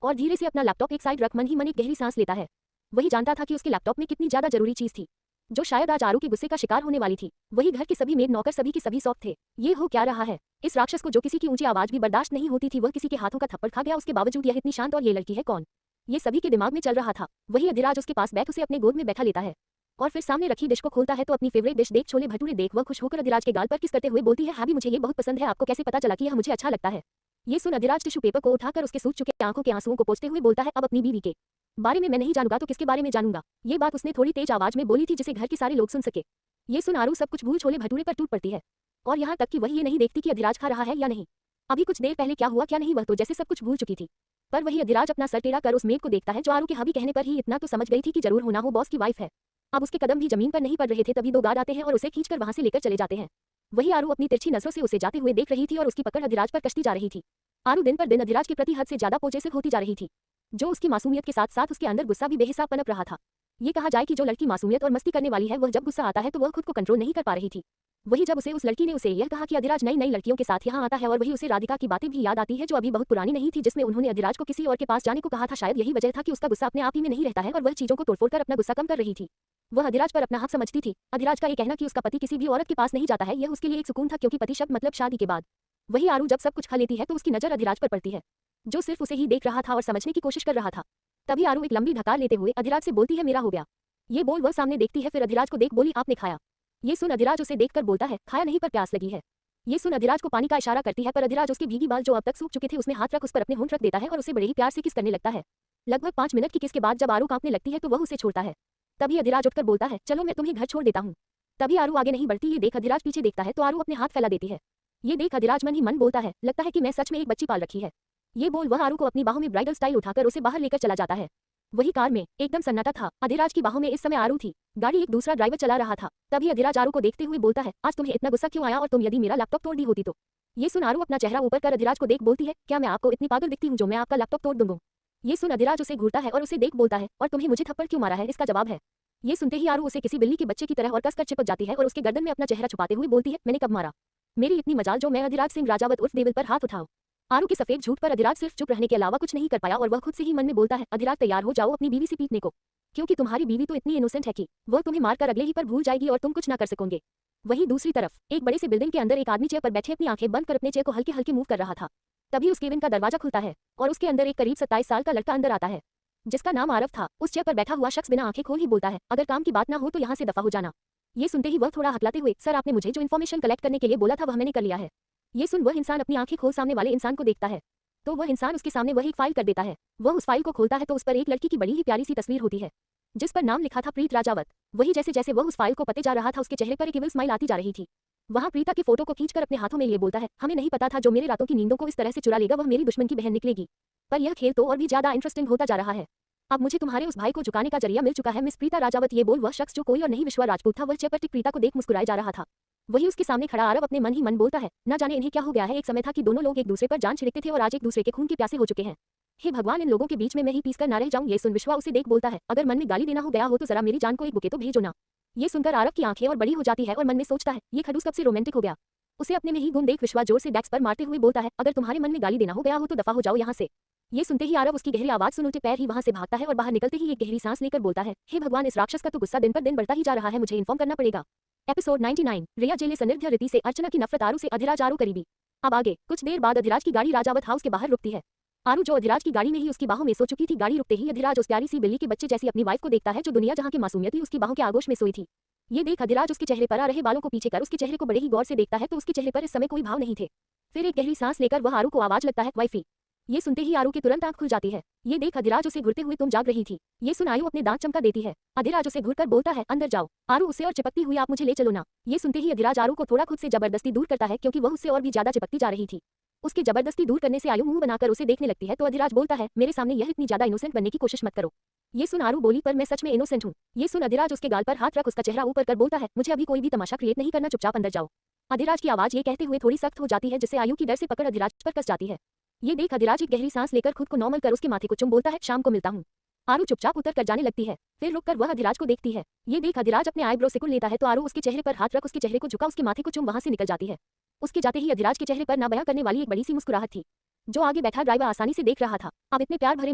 और धीरे से अपना लैपटॉप एक साइड रख मन ही मन एक गहरी सांस लेता है। वही जानता था कि उसके लैपटॉप में कितनी ज्यादा जरूरी चीज थी जो शायद आज आरू के गुस्से का शिकार होने वाली थी। वही घर के सभी मेड नौकर सभी के सभी सौंप थे। ये हो क्या रहा है। इस राक्षस को जो किसी की ऊंची आवाज भी बर्दाश्त नहीं होती थी वह किसी के हाथों का थप्पड़ खा गया। उसके बावजूद यह इतनी शांत और ये लड़की है कौन, ये सभी के दिमाग में चल रहा था। वही अधिराज उसके पास बैठ उसे अपने गोद में बैठा लेता है और फिर सामने रखी डिश को खोलता है तो अपनी फेवरेट डिश देख छोले भटूरे देख वह खुश होकर अधिराज के गाल पर किस करते हुए बोलती है, हाँ भी मुझे ये बहुत पसंद है, आपको कैसे पता चला कि यह मुझे अच्छा लगता है। ये सुन अधिराज टिश्यू पेपर को उठाकर उसके सूख चुके आंखों के आंसुओं को पोंछते हुए बोलता है, अब अपनी बीवी के बारे में मैं नहीं जानूंगा तो किसके बारे में जानूंगा। ये बात उसने थोड़ी तेज आवाज में बोली थी जिसे घर के सारे लोग सुन सके। ये सुन आरू सब कुछ भूल छोले भटूरे पर टूट पड़ती है और यहाँ तक कि वही ये नहीं देखती कि अधिराज खा रहा है या नहीं। अभी कुछ देर पहले क्या हुआ क्या नहीं वह तो जैसे सब कुछ भूल चुकी थी। पर वही अधिराज अपना सर टेढ़ा कर उस मेड को देखता है जो आरू के हबी कहने पर ही इतना तो समझ गई थी कि जरूर होना हो बॉस की वाइफ है। अब उसके कदम भी जमीन पर नहीं पड़ रहे थे तभी दो गार्ड आते हैं और उसे खींचकर वहां से लेकर चले जाते हैं। वही आरू अपनी तिरछी नजरों से उसे जाते हुए देख रही थी और उसकी पकड़ अधिराज पर कश्ती जा रही थी। आरू दिन पर दिन अधिराज के प्रति हद से ज्यादा पॉजेसिव होती जा रही थी जो उसकी मासूमियत के साथ साथ उसके अंदर गुस्सा भी बेहिसाब पनप रहा था। ये कहा जाए कि जो लड़की मासूमियत और मस्ती करने वाली है वह जब गुस्सा आता है तो वह खुद को कंट्रोल नहीं कर पा रही थी। वही जब उस लड़की ने उसे यह कहा कि अधिराज नई नई लड़कियों के साथ यहाँ आता है और वही उसे राधिका की बातें भी याद आती है जो अभी बहुत पुरानी नहीं थी जिसमें उन्होंने अधिराज को किसी और के पास जाने को कहा था। शायद यही वजह था कि उसका गुस्सा अपने आप ही में नहीं रहता है और वह चीजों को तोड़फोड़ कर अपना गुस्सा कम कर रही थी। वह अधिराज पर अपना हक समझती थी। अधिराज का ये कहना कि उसका पति किसी भी औरत के पास नहीं जाता है यह उसके लिए एक सुकून था क्योंकि पति शब्द मतलब शादी के बाद। वही आरू जब सब कुछ खा लेती है तो उसकी नजर अधिराज पर पड़ती है जो सिर्फ उसे ही देख रहा था और समझने की कोशिश कर रहा था। तभी आरू एक लंबी ढकार लेते हुए अधिराज से बोलती है, मेरा हो गया। ये बोल वह सामने देखती है फिर अधिराज को देख बोली, आपने खाया। ये सुन अधिराज उसे देखकर बोलता है, खाया नहीं पर प्यास लगी है। ये सुन अधिराज को पानी का इशारा करती है पर अधिराज उसके भीगी बाल जो अब तक सूख चुके थे उसमें हाथ रख उस पर अपने होंठ रख देता है और उसे बड़े ही प्यार से किस करने लगता है। लगभग 5 मिनट की किस के बाद जब आरू कांपने लगती है तो वह उसे छोड़ता है। तभी अधिराज उठकर बोलता है, चलो मैं तुम्हें घर छोड़ देता हूँ। तभी आरू आगे नहीं बढ़ती। ये देख अधिराज पीछे देखता है तो आरू अपने हाथ फैला देती है। ये देख अधिराज मन ही मन बोलता है, लगता है कि मैं सच में एक बच्ची पाल रखी है। ये बोल वह आरू को अपनी बाहों में ब्राइडल स्टाइल उठाकर उसे बाहर लेकर चला जाता है। वही कार में एकदम सन्नाटा था। अधिराज की बाहों में इस समय आरू थी। गाड़ी एक दूसरा ड्राइवर चला रहा था। तभी अधिराज आरू को देखते हुए बोलता है, आज तुम्हें इतना गुस्सा क्यों आया और तुम यदि मेरा लैपटॉप तोड़ दी होती तो। ये सुन आरू अपना चेहरा ऊपर कर अधिराज को देख बोलती है, क्या मैं आपको इतनी पागल दिखती हूँ जो मैं आपका लैपटॉप तोड़ दूंगा। ये सुन अधिराज उसे घूरता है और उसे देख बोलता है, और तुम्हें मुझे थप्पड़ क्यों मारा है इसका जवाब है। ये सुनते ही आरू उसे किसी बिल्ली के बच्चे की तरह और कसकर चिपक जाती है और उसके गर्दन में अपना चेहरा छुपाते हुए बोलती है, मैंने कब मारा। मेरी इतनी मजाल जो मैं अधिराज सिंह राजावत उर्फ देवल पर हाथ उठाऊं। आरू के सफेद झूठ पर अधिराज सिर्फ चुप रहने के अलावा कुछ नहीं कर पाया और वह खुद से ही मन में बोलता है, अधिराज तैयार हो जाओ अपनी बीवी से पीटने को, क्योंकि तुम्हारी बीवी तो इतनी इनोसेंट है कि वह तुम्हें मारकर अगले ही पर भूल जाएगी और तुम कुछ ना कर सकोगे। वहीं दूसरी तरफ एक बड़े से बिल्डिंग के अंदर एक आदमी चेयर पर बैठे अपनी आंखें बंद कर अपने चेयर को हल्के हल्के मूव कर रहा था। तभी उस केबिन का दरवाजा खुलता है और उसके अंदर एक करीब 27 साल का लड़का अंदर आता है जिसका नाम आरव था। उस चेयर पर बैठा हुआ शख्स बिना आंखें खोल ही बोलता है, अगर काम की बात ना हो तो यहाँ से दफा हो जाना। ये सुनते ही वह थोड़ा हकलाते हुए, सर आपने मुझे जो इन्फॉर्मेशन कलेक्ट करने के लिए बोला था वह मैंने कर लिया है। ये सुन वह इंसान अपनी आंखें खोल सामने वाले इंसान को देखता है तो वह इंसान उसके सामने वह एक फाइल कर देता है। वह उस फाइल को खोलता है तो उस पर एक लड़की की बड़ी ही प्यारी सी तस्वीर होती है जिस पर नाम लिखा था प्रीत राजावत। वही जैसे जैसे वह उस फाइल को पते जा रहा था उसके चेहरे पर एक इविल स्माइल आती जा रही थी। वहाँ प्रीता की फोटो को खींचकर अपने हाथों में लिए बोलता है, हमें नहीं पता था जो मेरे रातों की नींदों को इस तरह से चुरा लेगा वह मेरी दुश्मन की बहन निकलेगी। पर यह खेल तो और भी ज्यादा इंटरेस्टिंग होता जा रहा है। अब मुझे तुम्हारे उस भाई को झुकाने का जरिया मिल चुका है मिस प्रीता राजावत। ये बोल वह शख्स जो कोई और नहीं विश्वा राजपूत था वह चेयर पर टिक प्रीता को देख मुस्कुराए जा रहा था। वही उसके सामने खड़ा आरव अपने मन ही मन बोलता है, न जाने इन्हें क्या हो गया है। एक समय था कि दोनों लोग एक दूसरे पर जान छिड़कते थे और आज एक दूसरे के खून के प्यासे हो चुके हैं। हे भगवान, इन लोगों के बीच में मैं ही पीसकर ना रह जाऊं। ये सुन विश्वा उसे देख बोलता है, अगर मन में गाली देना हो गया हो तो जरा मेरी जान को एक बुके तो भेजो ना। ये सुनकर आरव की आंखें और बड़ी हो जाती है और मन में सोचता है, ये खड़ूस कब से रोमांटिक हो गया। उसे अपने में ही गुण देख विश्वा जोर से डेस्क पर मारते हुए बोलता है, अगर तुम्हारे मन में गाली देना हो गया हो तो दफा हो जाओ यहाँ से। ये सुनते ही आरव उसकी गहरी आवाज सुन उल्टे पैर ही वहां से भागता है और बाहर निकलते ही एक गहरी सांस लेकर बोलता है, हे भगवान, इस राक्षस का तो गुस्सा दिन पर दिन बढ़ता ही जा रहा है, मुझे इन्फॉर्म करना पड़ेगा। एपिसोड 99। रिया जेले सनिध्य रीति से अर्चना की नफरत आरू से अधिराज आरू करीबी। अब आगे कुछ देर बाद अधिराज की गाड़ी राजावत हाउस के बाहर रुकती है। आरू जो अधिराज की गाड़ी में ही उसकी बाहों में सो चुकी थी, गाड़ी रुकते ही अधिराज उस प्यारी सी बिल्ली के बच्चे जैसी अपनी वाइफ को देखता है जो दुनिया जहां की मासूमियत थी उसकी बाहों के आगोश में सोई थी। ये देख अधिराज उसके चेहरे पर आ रहे बालों को पीछे कर उसके चेहरे को बड़े ही गौर से देखता है तो उसके चेहरे पर इस समय कोई भाव नहीं थे। फिर एक गहरी सांस लेकर वह आरू को आवाज लगता है, वाइफी। ये सुनते ही आरू की तुरंत आंख खुल जाती है। ये देख अधिराज उसे घूरते हुए, तुम जाग रही थी। ये सुन आयु अपने दांत चमका देती है। अधिराज उसे घूरकर बोलता है, अंदर जाओ। आरू उससे और चिपकती हुई, आप मुझे ले चलो ना। ये सुनते ही अधिराज आरू को थोड़ा खुद से जबरदस्ती दूर करता है क्योंकि वह उससे और भी ज्यादा चिपकती जा रही थी। उसके जबरदस्ती दूर करने से आयु मुंह बनाकर उसे देखने लगती है तो अधिराज बोलता है, मेरे सामने यह इतनी ज्यादा इनोसेंट बनने की कोशिश मत करो। ये सुन आरू बोली, पर मैं सच में इनोसेंट हूँ। ये सुन अधिराज उसके गाल पर हाथ रख उसका चेहरा ऊपर कर बोलता है, मुझे अभी कोई भी तमाशा क्रिएट नहीं करना, चुपचाप अंदर जाओ। अधिराज की आवाज ये कहते हुए थोड़ी सख्त हो जाती है जिससे आयु की डर से पकड़ अधिराज पर कस जाती है। ये देख अधिराज एक गहरी सांस लेकर खुद को नॉर्मल कर उसके माथे को चुम बोलता है, शाम को मिलता हूँ। आरू चुपचाप उतर कर जाने लगती है। फिर रुककर वह अधिराज को देखती है। ये देख अधिराज अपने आईब्रो सिकुड़ लेता है तो आरू उसके चेहरे पर हाथ रख उसके चेहरे को झुका उसके माथे को चुम वहां से निकल जाती है। उसके जाते ही अधिराज के चेहरे पर ना बयां करने वाली एक बड़ी सी मुस्कुराहट थी जो आगे बैठा ड्राइवर आसानी से देख रहा था। अब इतने प्यार भरे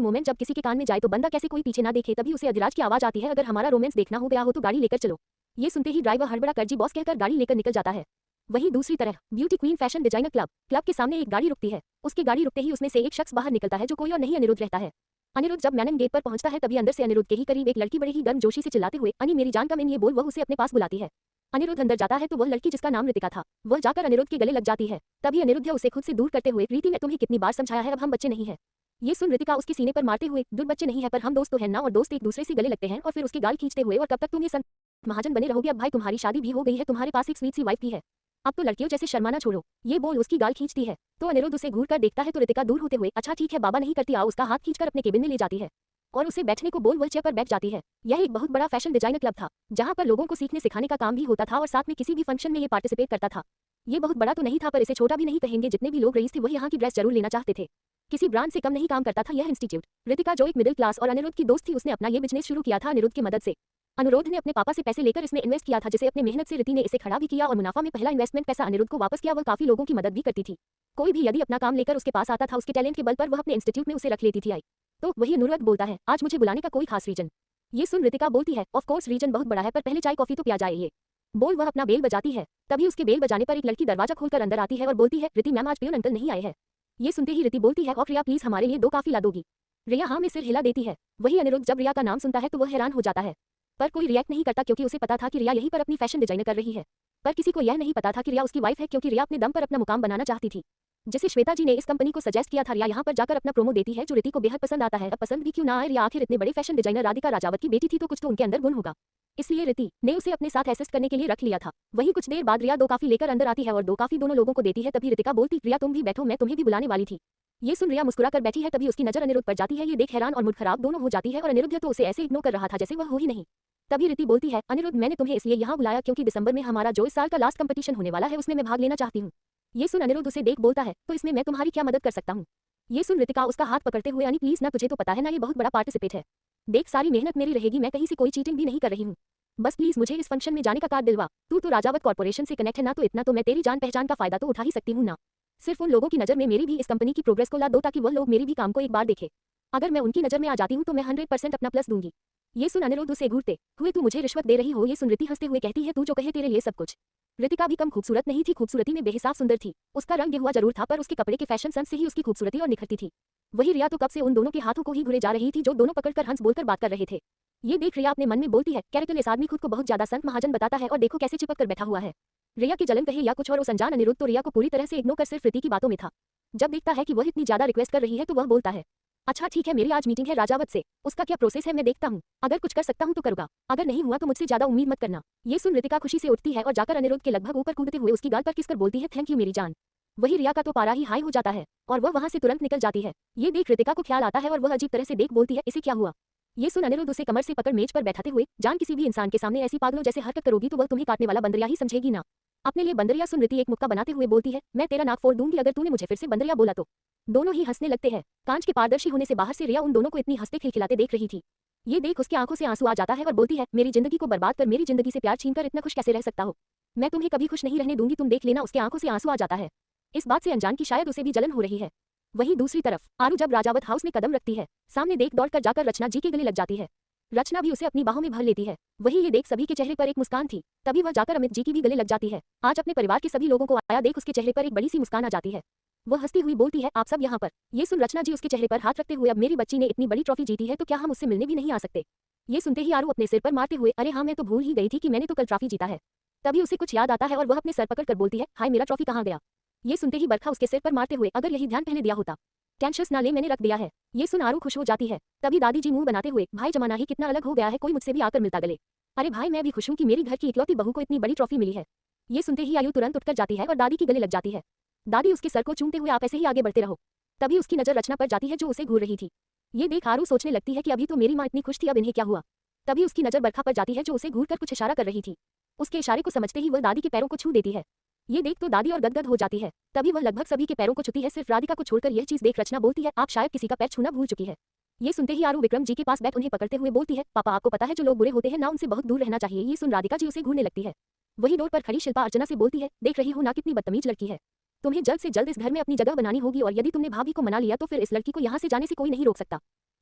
मोमेंट जब किसी के कान में जाए तो बंदा कैसे कोई पीछे ना देखे। तभी उसे अधिराज की आवाज आती है, अगर हमारा रोमांस देखना हो गया हो तो गाड़ी लेकर चलो। ये सुनते ही ड्राइवर हड़बड़ा कर जी बॉस कहकर गाड़ी लेकर निकल जाता है। वहीं दूसरी तरफ beauty queen fashion designer club के सामने एक गाड़ी रुकती है। उसकी गाड़ी रुकते ही उसमें से एक शख्स बाहर निकलता है जो कोई और नहीं अनिरुद्ध रहता है। अनिरुद्ध जब मैनन गेट पर पहुंचता है तभी अंदर से अनिरुद्ध के ही करीब एक लड़की बड़े ही गर्मजोशी से चिल्लाते हुए, अनि मेरी जान का मैन, ये बोल वह उसे अपने पास बुलाती है। अनिरुद्ध अंदर जाता है तो वह लड़की जिसका नाम रितिका था वह जाकर अनिरुद्ध के गले लग जाती है। तभी अनिरुद्ध उसे खुद से दूर करते हुए, रीति मैं तुम्हें कितनी बार समझाया है, अब हम बच्चे नहीं है। ये सुन रितिका उसके सीने पर मारते हुए, दूर बच्चे नहीं है पर हम दोस्त तो हैं ना, और दोस्त एक दूसरे से गले लगते हैं और फिर उसके गाल खींचते हुए, और कब तक तुम ये संत महाजन बने रहोगे, अब भाई तुम्हारी शादी भी हो गई है, तुम्हारे पास एक स्वीट सी वाइफ भी है, अब तो लड़कियों जैसे शर्माना छोड़ो। ये बोल उसकी गाल खींचती है तो अनिरुद्ध उसे घूर कर देखता है तो रितिका दूर होते हुए, अच्छा ठीक है बाबा नहीं करती, आओ, उसका हाथ खींचकर अपने केबिन में ले जाती है और उसे बैठने को बोल वह चेयर पर बैठ जाती है। यह एक बहुत बड़ा फैशन डिजाइनर क्लब था जहां पर लोगों को सीखने सिखाने का काम भी होता था और साथ में किसी भी फंक्शन में ये पार्टिसिपेट करता था। ये बहुत बड़ा तो नहीं था पर इसे छोटा भी नहीं कहेंगे, जितने भी लोग रईस थे वह यहाँ की ड्रेस जरूर लेना चाहते थे। किसी ब्रांड से कम नहीं काम करता था यह इंस्टीट्यूट। रितिका जो एक मिडिल क्लास और अनिरुद्ध की दोस्त थी, उसने अपना ये बिजनेस शुरू किया था अनिरुद्ध की मदद से। अनुरोध ने अपने पापा से पैसे लेकर इसमें इन्वेस्ट किया था जिसे अपने मेहनत से रिति ने इसे खड़ा भी किया और मुनाफा में पहला इन्वेस्टमेंट पैसा अनिरुद्ध को वापस किया। वह काफी लोगों की मदद भी करती थी। कोई भी यदि अपना काम लेकर उसके पास आता था उसके टैलेंट के बल पर वह अपने इंस्टीट्यूट में उसे रख लेती थी। आई तो वही अनुरोध बोलता है, आज मुझे बुलाने का कोई खास रीजन। ये सुन रितिका बोलती है, ऑफ कोर्स रीजन बहुत बड़ा है पर पहले चाय कॉफी तो पिया जाए। ये बोल वह अपना बेल बजाती है। तभी उसके बेल बजाने पर एक लड़की दरवाजा खोलकर अंदर आती है और बोलती है, रिति मैम आज पियून अंकल नहीं आए हैं। ये सुनते ही रिति बोलती है, और रिया प्लीज हमारे लिए 2 कॉफी ला दोगी। रिया हाँ में सिर हिला देती है। वही अनिरुद्ध जब रिया का नाम सुनता है तो वह हैरान हो जाता है पर कोई रिएक्ट नहीं करता क्योंकि उसे पता था कि रिया यहीं पर अपनी फैशन डिजाइनर कर रही है। पर किसी को यह नहीं पता था कि रिया उसकी वाइफ है क्योंकि रिया अपने दम पर अपना मुकाम बनाना चाहती थी। जिसे श्वेता जी ने इस कंपनी को सजेस्ट किया था, रिया यहाँ पर जाकर अपना प्रोमो देती है जो रिति को बेहद पसंद आता है। अब पसंद भी क्यों ना आए, रिया आखिर इतने बड़े फैशन डिजाइनर राधिका राजावत की बेटी थी तो कुछ तो उनके अंदर गुण होगा, इसलिए रिति ने उसे अपने साथ असिस्ट करने के लिए रख लिया था। वहीं कुछ देर बाद रिया 2 कॉफी लेकर अंदर आती है और 2 कॉफी दोनों लोगों को देती है। तभी रितिका बोलती, रिया तुम भी बैठो, मैं तुम्हें भी बुलाने वाली थी। ये सुन रिया मुस्कुरा कर बैठी है। तभी उसकी नजर अनिरुद्ध पर जाती है। ये देख हैरान और मूड खराब दोनों हो जाती है और अनिरुद्ध तो उसे ऐसे इग्नोर कर रहा था जैसे वह हो ही नहीं। तभी रिति बोलती है, अनिरुद्ध मैंने तुम्हें इसलिए यहाँ बुलाया क्योंकि दिसंबर में हमारा जो इस साल का लास्ट कंपटीशन होने वाला है उसमें मैं भाग लेना चाहती हूँ। ये सुन अनिरुद्ध उसे देख बोलता है, तो इसमें मैं तुम्हारी क्या मदद कर सकता हूँ। ये सुन रितिका उसका हाथ पकड़ते हुए, अनि प्लीज ना, तुझे तो पता है ना ये बहुत बड़ा पार्टिसिपेट है, देख सारी मेहनत मेरी रहेगी, मैं कहीं से कोई चीटिंग भी नहीं कर रही हूँ, बस प्लीज मुझे इस फंक्शन में जाने का कार्ड दिलवा। तू तो राजावत कॉर्पोरेशन से कनेक्ट है ना, तो इतना तो मैं तेरी जान पहचान का फायदा तो उठा ही सकती हूँ ना। सिर्फ उन लोगों की नजर में मेरी भी इस कंपनी की प्रोग्रेस को ला दो ताकि वह लोग मेरी भी काम को एक बार देखे। अगर मैं उनकी नजर में आ जाती हूँ तो मैं 100% अपना प्लस दूंगी। ये सुन अनिरुद्ध उसे घूरते हुए, तू मुझे रिश्वत दे रही हो। ये सुन रिति हंसते हुए कहती है, तू जो कहे तेरे लिए सब कुछ। रितिका भी कम खूबसूरत नहीं थी, खूबसूरती में बेहिसाब सुंदर थी। उसका रंग गेहुआ जरूर था पर उसके कपड़े के फैशन सेंस से ही उसकी खूबसूरती और निखरती थी। वही रिया तो कब से उन दोनों के हाथों को ही घुरे जा रही थी जो दोनों पकड़कर हंस बोलकर बात कर रहे थे। ये देख रिया अपने मन में बोलती है, कैरेक्टरलेस आदमी खुद को बहुत ज्यादा संत महाजन बताता है और देखो कैसे चिपक कर बैठा हुआ है। रिया की जलन कहे या कुछ और, उस अनजान अनिरुद्ध तो रिया को पूरी तरह से इग्नोर कर सिर्फ रिति की बातों में था। जब देखता है कि वह इतनी ज्यादा रिक्वेस्ट कर रही है तो वह बोलता है, अच्छा ठीक है, मेरी आज मीटिंग है राजावत से, उसका क्या प्रोसेस है मैं देखता हूँ, अगर कुछ कर सकता हूँ तो करूँगा, अगर नहीं हुआ तो मुझसे ज्यादा उम्मीद मत करना। ये सुन रितिका खुशी से उठती है और जाकर अनिरुद्ध के लगभग ऊपर कूदते हुए उसकी गाल पर किसकर बोलती है, थैंक यू मेरी जान। वही रिया का तो पारा ही हाई हो जाता है और वह वहां से तुरंत निकल जाती है। ये देख रितिका को ख्याल आता है और वह अजीब तरह से देख बोलती है, इसे क्या हुआ। ये सुन अनिरुद्ध उसे कमर से पकड़ मेज पर बैठाते हुए, जान किसी भी इंसान के सामने ऐसी पागलों जैसे हरकत करोगी तो वह तुम्हें काटने वाला बंदरिया ही समझेगी ना। अपने लिए बंदरिया सुन रीति एक मुक्का बनाते हुए बोलती है, मैं तेरा नाक फोड़ दूंगी अगर तूने मुझे फिर से बंदरिया बोला तो। दोनों ही हंसने लगते हैं। कांच के पारदर्शी होने से बाहर से रिया उन दोनों को इतनी हंसते खिलखिलाते देख रही थी। ये देख उसकी आंखों से आंसू आ जाता है और बोलती है, मेरी जिंदगी को बर्बाद कर मेरी जिंदगी से प्यार छीनकर इतना खुश कैसे रह सकता हो। मैं तुम्हें कभी खुश नहीं रहने दूंगी, तुम देख लेना। उसके आंखों से आंसू आ जाता है। इस बात से अनजान की शायद उसे भी जलन हो रही है। वहीं दूसरी तरफ आरू जब राजावत हाउस में कदम रखती है, सामने देख दौड़कर जाकर रचना जी के गले लग जाती है। रचना भी उसे अपनी बाहों में भर लेती है। वही ये देख सभी के चेहरे पर एक मुस्कान थी। तभी वह जाकर अमित जी की भी गले लग जाती है। आज अपने परिवार के सभी लोगों को आया देख उसके चेहरे पर एक बड़ी सी मुस्कान आ जाती है। वह हंसती हुई बोलती है, आप सब यहाँ पर। ये सुन रचना जी उसके चेहरे पर हाथ रखते हुए, अब मेरी बच्ची ने इतनी बड़ी ट्रॉफी जीती है तो क्या हम उससे मिलने भी नहीं आ सकते। ये सुनते ही आरू अपने सिर पर मारते हुए, अरे हाँ मैं तो भूल ही गई थी कि मैंने तो कल ट्रॉफी जीता है। तभी उसे कुछ याद आता है और वह अपने सर पकड़ कर बोलती है, हाय मेरा ट्रॉफी कहाँ गया। ये सुनते ही बरखा उसके सिर पर मारते हुए, अगर यही ध्यान पहले दिया होता। टेंशन ना ले, मैंने रख दिया है। ये सुन आरू खुश हो जाती है। तभी दादी जी मुंह बनाते हुए, भाई जमाना ही कितना अलग हो गया है, कोई मुझसे भी आकर मिलता गले। अरे भाई मैं भी खुश हूँ कि मेरी घर की इकलौती बहू को इतनी बड़ी ट्रॉफी मिली है। ये सुनते ही आयु तुरंत उठकर जाती है और दादी की गले लग जाती है। दादी उसके सर को चूमते हुए, आप ऐसे ही आगे बढ़ते रहो। तभी उसकी नजर रचना पर जाती है जो उसे घूर रही थी। ये देख आरू सोचने लगती है कि अभी तो मेरी माँ इतनी खुश थी, अब इन्हें क्या हुआ। तभी उसकी नजर बरखा पर जाती है जो उसे घूर कर कुछ इशारा कर रही थी। उसके इशारे को समझते ही वह दादी के पैरों को छू देती है। ये देख तो दादी और गदगद हो जाती है। तभी वह लगभग सभी के पैरों को छूती है, सिर्फ राधिका को छोड़कर। यह चीज देख रचना बोलती है, आप शायद किसी का पैर छूना भूल चुकी है। ये सुनते ही आरू विक्रम जी के पास बैठ उन्हें पकड़ते हुए बोलती है, पापा आपको पता है जो लोग बुरे होते हैं ना उनसे बहुत दूर रहना चाहिए। ये सुन राधिका जी उसे घूरने लगती है। वही डोर पर खड़ी शिल्पा अर्चना से बोलती है, देख रही हो ना कितनी बदतमीज लड़की है। तुम्हें जल्द से जल्द इस घर में अपनी जगह बनानी होगी और यदि तुमने भाभी को मना लिया तो फिर इस लड़की को यहाँ से जाने से कोई नहीं रोक सकता।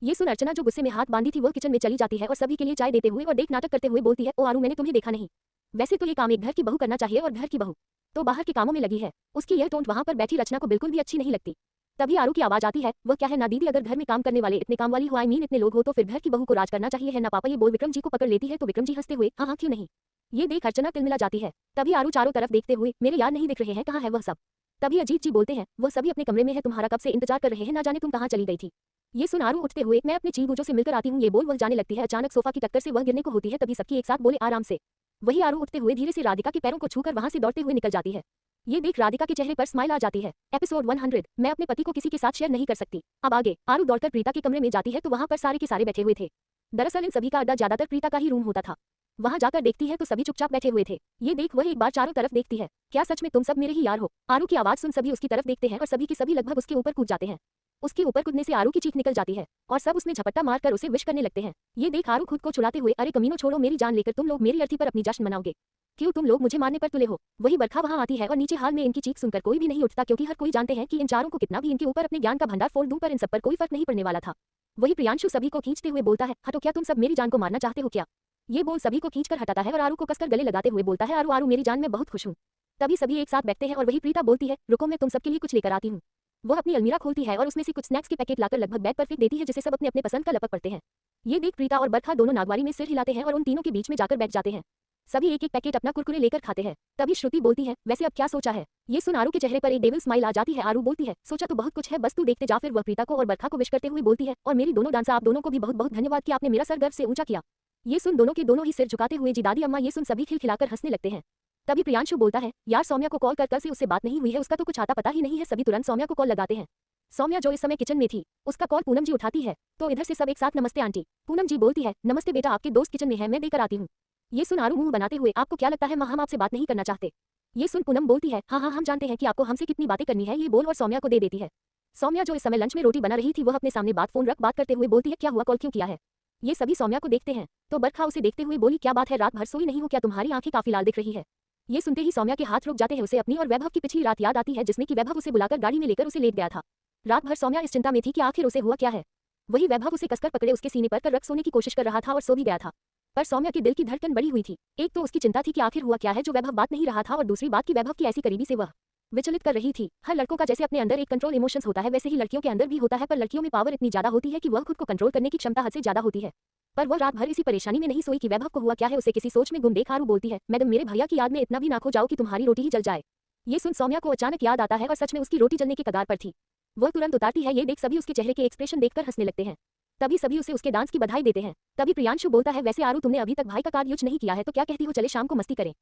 ये सुन अर्चना जो गुस्से में हाथ बांधी थी वह किचन में चली जाती है और सभी के लिए चाय देते हुए और देख नाटक करते हुए बोलती है, ओ आरू मैंने तुम्हें देखा नहीं। वैसे तो ये काम एक घर की बहू करना चाहिए और घर की बहू तो बाहर के कामों में लगी है। उसकी यह टोंट वहां पर बैठी रचना को बिल्कुल भी अच्छी नहीं लगती। तभी आरू की आवाज आती है, वह क्या है ना दीदी, अगर घर में काम करने वाले इतने काम वाली हो, आई मीन इतने लोग हो तो फिर घर की बहू को राज करना चाहिए है ना पापा। ये बोल विक्रम जी को पकड़ लेती है तो विक्रम जी हंसते हुए, हाँ हाँ क्यों नहीं। ये देख अर्चना तिलमिला जाती है। तभी आरू चारों तरफ देखते हुए, मेरे यार नहीं दिख रहे हैं, कहाँ है वह सब। तभी अजीत जी बोलते हैं, वह सभी अपने कमरे में है, तुम्हारा कब से इंतजार कर रहे हैं, ना जाने तुम कहाँ चली गई थी। ये सुन आरू उठते हुए, मैं अपने चीगूजों से मिलकर आती हूँ। ये बोल वह जाने लगती है। अचानक सोफा की टक्कर से वह गिरने को होती है। तभी सबकी एक साथ बोले, आराम से। वही आरू उठते हुए धीरे से राधिका के पैरों को छूकर वहां से दौड़ते हुए निकल जाती है। ये देख राधिका के चेहरे पर स्माइल आ जाती है। एपिसोड 100, मैं अपने पति को किसी के साथ शेयर नहीं कर सकती। अब आगे आरू दौड़कर प्रीता के कमरे में जाती है तो वहां पर सारे के सारे बैठे हुए थे। दरअसल इन सभी का अड्डा ज्यादातर प्रीता का ही रूम होता था। वहां जाकर देखती है तो सभी चुपचाप बैठे हुए थे। ये देख वह एक बार चारों तरफ देखती है, क्या सच में तुम सब मेरे ही यार हो। आरू की आवाज सुन सभी उसकी तरफ देखते हैं और सभी के सभी लगभग उसके ऊपर कूद जाते हैं। उसके ऊपर कूदने से आरू की चीख निकल जाती है और सब उसमें झपट्टा मारकर उसे विश करने लगते हैं। ये देख आरू खुद को छुड़ाते हुए, अरे कमीनों छोड़ो मेरी जान लेकर तुम लोग मेरी अर्थी पर अपनी जश्न मनाओगे। क्यों तुम लोग मुझे मारने पर तुले हो। वही बरखा वहां आती है और नीचे हाल में इनकी चीख सुनकर कोई भी नहीं उठता, क्योंकि हर कोई जानते हैं कि इन चारों को कितना भी इनके ऊपर अपने ज्ञान का भंडार फोड़ दूं पर इन सब पर कोई फर्क नहीं पड़ने वाला था। वही प्रियांशु सभी को खींचते हुए बोलता है, हटो, क्या तुम सब मेरी जान को मारना चाहते हो क्या। ये बोल सभी को खींचकर हटाता है और आरू को कसकर गले लगाते हुए बोलता है, आरू आरू मेरी जान मैं बहुत खुश हूँ। तभी सभी एक साथ बैठते हैं और वही प्रीता बोलती है, रुको मैं तुम सबके लिए कुछ लेकर आती हूँ। वह अपनी अलमीरा खोलती है और उसमें से कुछ स्नैक्स के पैकेट लाकर लगभग बैग पर फेंक देती है, जिसे सब अपने अपने पसंद का लपक पड़ते हैं। ये देख प्रीता और बरखा दोनों नागवारी में सिर हिलाते हैं और उन तीनों के बीच में जाकर बैठ जाते हैं। सभी एक एक पैकेट अपना कुरकुरे लेकर खाते हैं। तभी श्रुति बोलती है, वैसे अब क्या सोचा है। ये सुन आरू के चेहरे पर एक डेविल स्माइल आ जाती है। आरू बोलती है, सोचा तो बहुत कुछ है, बस तू देखते जा। फिर वह प्रीता को और बरखा को विश करते हुए बोलती है, और मेरी दोनों डांसर आप दोनों को भी बहुत बहुत धन्यवाद कि आपने मेरा सर गर्व से ऊंचा किया। ये सुन दोनों के दोनों ही सिर झुकाते हुए जी दादी अम्मा। ये सुन सभी खिलखिलाकर हंसने लगते हैं। तभी प्रियांशु बोलता है, यार सौम्या को कॉल कर से उससे बात नहीं हुई है, उसका तो कुछ आता पता ही नहीं है। सभी तुरंत सौम्या को कॉल लगाते हैं। सौम्या जो इस समय किचन में थी, उसका कॉल पूनम जी उठाती है। तो इधर से सब एक साथ, नमस्ते आंटी। पूनम जी बोलती है, नमस्ते बेटा, आपके दोस्त किचन में है, मैं देकर आती हूँ। ये सुन आरू मुंह बनाते हुए, आपको क्या लगता है माँ हम आपसे बात नहीं करना चाहते। ये सुन पूनम बोलती है, हाँ हाँ हम जानते हैं कि आपको हमसे कितनी बातें करनी है। ये बोल और सौम्या को दे देती है। सौम्या जो इस समय लंच में रोटी बना रही थी, वह अपने सामने फोन रख बात करते हुए बोलती है, क्या हुआ, कॉल क्यों किया है। ये सभी सौम्या को देखते हैं तो बरखा उसे देखते हुए बोली, क्या बात है, रात भर सोई नहीं हो क्या, तुम्हारी आंखें काफी लाल दिख रही है। ये सुनते ही सौम्या के हाथ रुक जाते हैं। उसे अपनी और वैभव की पिछली रात याद आती है, जिसमें कि वैभव उसे बुलाकर गाड़ी में लेकर उसे लेट गया था। रात भर सौम्या इस चिंता में थी कि आखिर उसे हुआ क्या है। वही वैभव उसे कसकर पकड़े उसके सीने पर रख सोने की कोशिश कर रहा था और सो भी गया था। पर सौम्या के दिल की धड़कन बड़ी हुई थी। एक तो उसकी चिंता थी कि आखिर हुआ क्या है जो वैभव बात नहीं रहा था, और दूसरी बात की वैभव की ऐसी करीबी से वह विचलित कर रही थी। हर लड़कों का जैसे अपने अंदर एक कंट्रोल इमोशंस होता है, वैसे ही लड़कियों के अंदर भी होता है, पर लड़कियों में पावर इतनी ज्यादा होती है कि वह खुद को कंट्रोल करने की क्षमता हद से ज्यादा होती है। पर वह रात भर इसी परेशानी में नहीं सोई कि वैभव को हुआ क्या है। उसे किसी सोच में गुम देख आरू बोलती है, मैडम मेरे भैया की याद में इतना भी ना खो जाओ कि तुम्हारी रोटी ही जल जाए। ये सुन सौम्या को अचानक याद आता है और सच में उसकी रोटी जलने के कगार पर थी। वह तुरंत उतारती है। ये देख सभी उसके चेहरे के एक्सप्रेशन देखकर हंसने लगते हैं। तभी सभी उसे उसके डांस की बधाई देते हैं। तभी प्रियांशु बोलता है, वैसे आरू तुमने अभी तक भाई का कार्ड यूज नहीं किया है, तो क्या कहती हो चले शाम को मस्ती करें।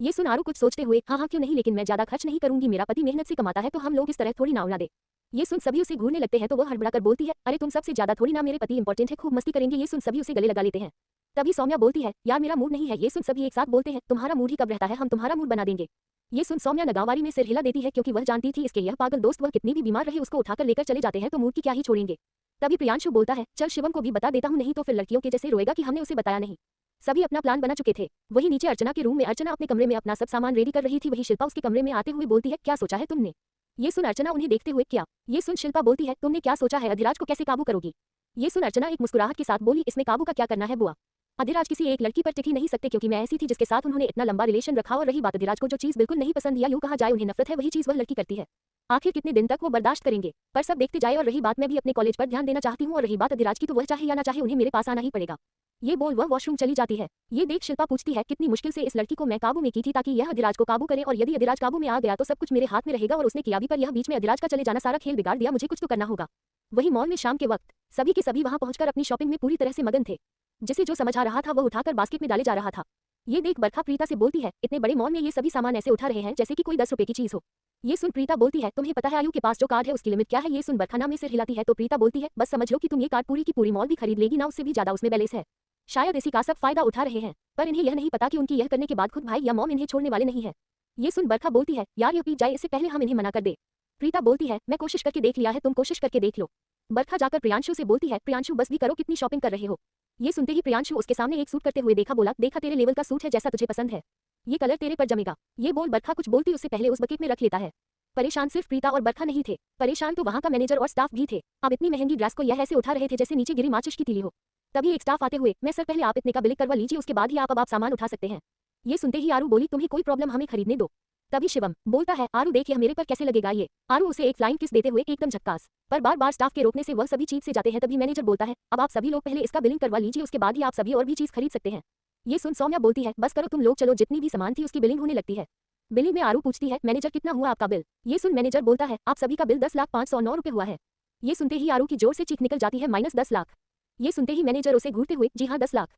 ये सुन आरू कुछ सोचते हुए, हाँ हाँ क्यों नहीं, लेकिन मैं ज्यादा खर्च नहीं करूंगी, मेरा पति मेहनत से कमाता है, तो हम लोग इस तरह थोड़ी ना उड़ा दे। ये सुन सभी उसे घूरने लगते हैं तो वह हड़बड़ाकर बोलती है, अरे तुम सबसे ज्यादा थोड़ी ना, मेरे पति इंपॉर्टेंट है, खूब मस्ती करेंगे। ये सुन सभी उसे गले लगा लेते हैं। तभी सौम्या बोलती है, यार मेरा मूड नहीं है। ये सुन सभी एक साथ बोलते हैं, तुम्हारा मूड ही कब रहता है, हम तुम्हारा मूड बना देंगे। ये सुन सौम्या नगावारी में सिर हिला देती है क्योंकि वह जानती थी इसके यह पागल दोस्त वह कितनी भी बीमार रहे उसको उठाकर लेकर चले जाते हैं तो मूड की क्या ही छोड़ेंगे। तभी प्रियांशु बोलता है, चल शिवम को भी बता देता हूँ, नहीं तो फिर लड़कियों के जैसे रोएगा कि हमने उसे बताया नहीं। सभी अपना प्लान बना चुके थे। वही नीचे अर्चना के रूम में अर्चना अपने कमरे में अपना सब सामान रेडी कर रही थी। वही शिल्पा उसके कमरे में आते हुए बोलती है, क्या सोचा है तुमने? ये सुन अर्चना उन्हें देखते हुए, क्या? ये सुन शिल्पा बोलती है, तुमने क्या सोचा है, अधिराज को कैसे काबू करोगी? ये सुन अर्चना एक मुस्कुराहट के साथ बोली, इसमें काबू का क्या करना है बुआ? अधिराज किसी एक लड़की पर टिक ही नहीं सकते क्योंकि मैं ऐसी थी जिसके साथ उन्होंने इतना लंबा रिलेशन रखा। और रही बात अधिराज को जो चीज बिल्कुल नहीं पसंद या यूं कहा जाए उन्हें नफरत है, वही चीज वह लड़की करती है। आखिर कितने दिन तक वो बर्दाश्त करेंगे? पर सब देखते जाए। और रही बात, मैं भी अपने कॉलेज पर ध्यान देना चाहती हूँ। और रही बात अधिराज की, तो वह चाहे या ना चाहे उन्हें मेरे पास आना ही पड़ेगा। ये बोल वह वॉशरूम चली जाती है। ये देख शिल्पा पूछती है, कितनी मुश्किल से इस लड़की को मैं काबू में की थी ताकि यह अधिराज को काबू करे, और यदि अधिराज काबू में आ गया तो सब कुछ मेरे हाथ में रहेगा। और उसने किया भी, पर यह बीच में अधिराज का चले जाना सारा खेल बिगाड़ दिया। मुझे कुछ तो करना होगा। वही मॉल में शाम के वक्त सभी के सभी वहां पहुंचकर अपनी शॉपिंग में पूरी तरह से मगन थे। जिसे जो समझ आ रहा था वह उठाकर बास्केट में डाले जा रहा था। ये देख बरखा प्रीता से बोलती है, इतने बड़े मॉल में ये सभी सामान ऐसे उठा रहे हैं जैसे कि कोई 10 रुपए की चीज हो। ये सुन प्रीता बोलती है, तुम्हें पता है आयु के पास जो कार्ड है उसकी लिमिट क्या है? ये सुन बरखा ना में सिर हिलाती है तो प्रीता बोलती है, बस समझ लो कि तुम ये कार्ड पूरी की पूरी मॉल भी खरीद लेगी ना, उससे भी ज्यादा उसमें बैलेंस है। शायद इसी का सब फायदा उठा रहे हैं, पर इन्हें यह नहीं पता कि उनकी यह करने के बाद खुद भाई या मॉम इन्हें छोड़ने वाले नहीं है। ये सुन बरखा बोलती है, यार ये पीट जाए इससे पहले हम इन्हें मना कर दे। प्रीता बोलती है, मैं कोशिश करके देख लिया है, तुम कोशिश करके देख लो। बरखा जाकर प्रियांशु से बोलती है, प्रियांशु बस भी करो, कितनी शॉपिंग कर रहे हो? ये सुनते ही प्रियांशु उसके सामने एक सूट करते हुए देखा, बोला, देखा तेरे लेवल का सूट है, जैसा तुझे पसंद है, ये कलर तेरे पर जमेगा। ये बोल बरखा कुछ बोलती उससे पहले उस बकेट में रख लेता है। परेशान सिर्फ प्रीता और बरखा नहीं थे, परेशान तो वहां का मैनेजर और स्टाफ भी थे। अब इतनी महंगी ड्रेस को यह ऐसे उठा रहे थे जैसे नीचे गिरी माचिस की तीली हो। तभी एक स्टाफ आते हुए, मैं सर पहले आप इतने का बिल करवा लीजिए, उसके बाद ही आप सामान उठा सकते हैं। ये सुनते ही आरू बोली, तुम्हें कोई प्रॉब्लम, हमें खरीदने दो। तभी शिवम बोलता है, आरू देख यह मेरे पर कैसे लगेगा ये। आरू उसे एक फ्लाइंग किस देते हुए एकदम झक्कास, पर बार बार स्टाफ के रोकने से वह सभी चीज से जाते हैं। तभी मैनेजर बोलता है, अब आप सभी लोग पहले इसका बिलिंग करवा लीजिए, उसके बाद ही आप सभी और भी चीज खरीद सकते हैं। ये सुन सौम्या बोलती है, बस करो तुम लोग, चलो जितनी भी सामान थी उसकी बिलिंग होने लगती है। बिलिंग में आरू पूछती है, मैनेजर कितना हुआ आपका बिल? ये सुन मैनेजर बोलता है, आप सभी का बिल 10,05,09 रुपए हुआ है। ये सुनते ही आरू की जोर से चीख निकल जाती है, -10 लाख। ये सुनते ही मैनेजर उसे घूरते हुए, जी हाँ 10 लाख।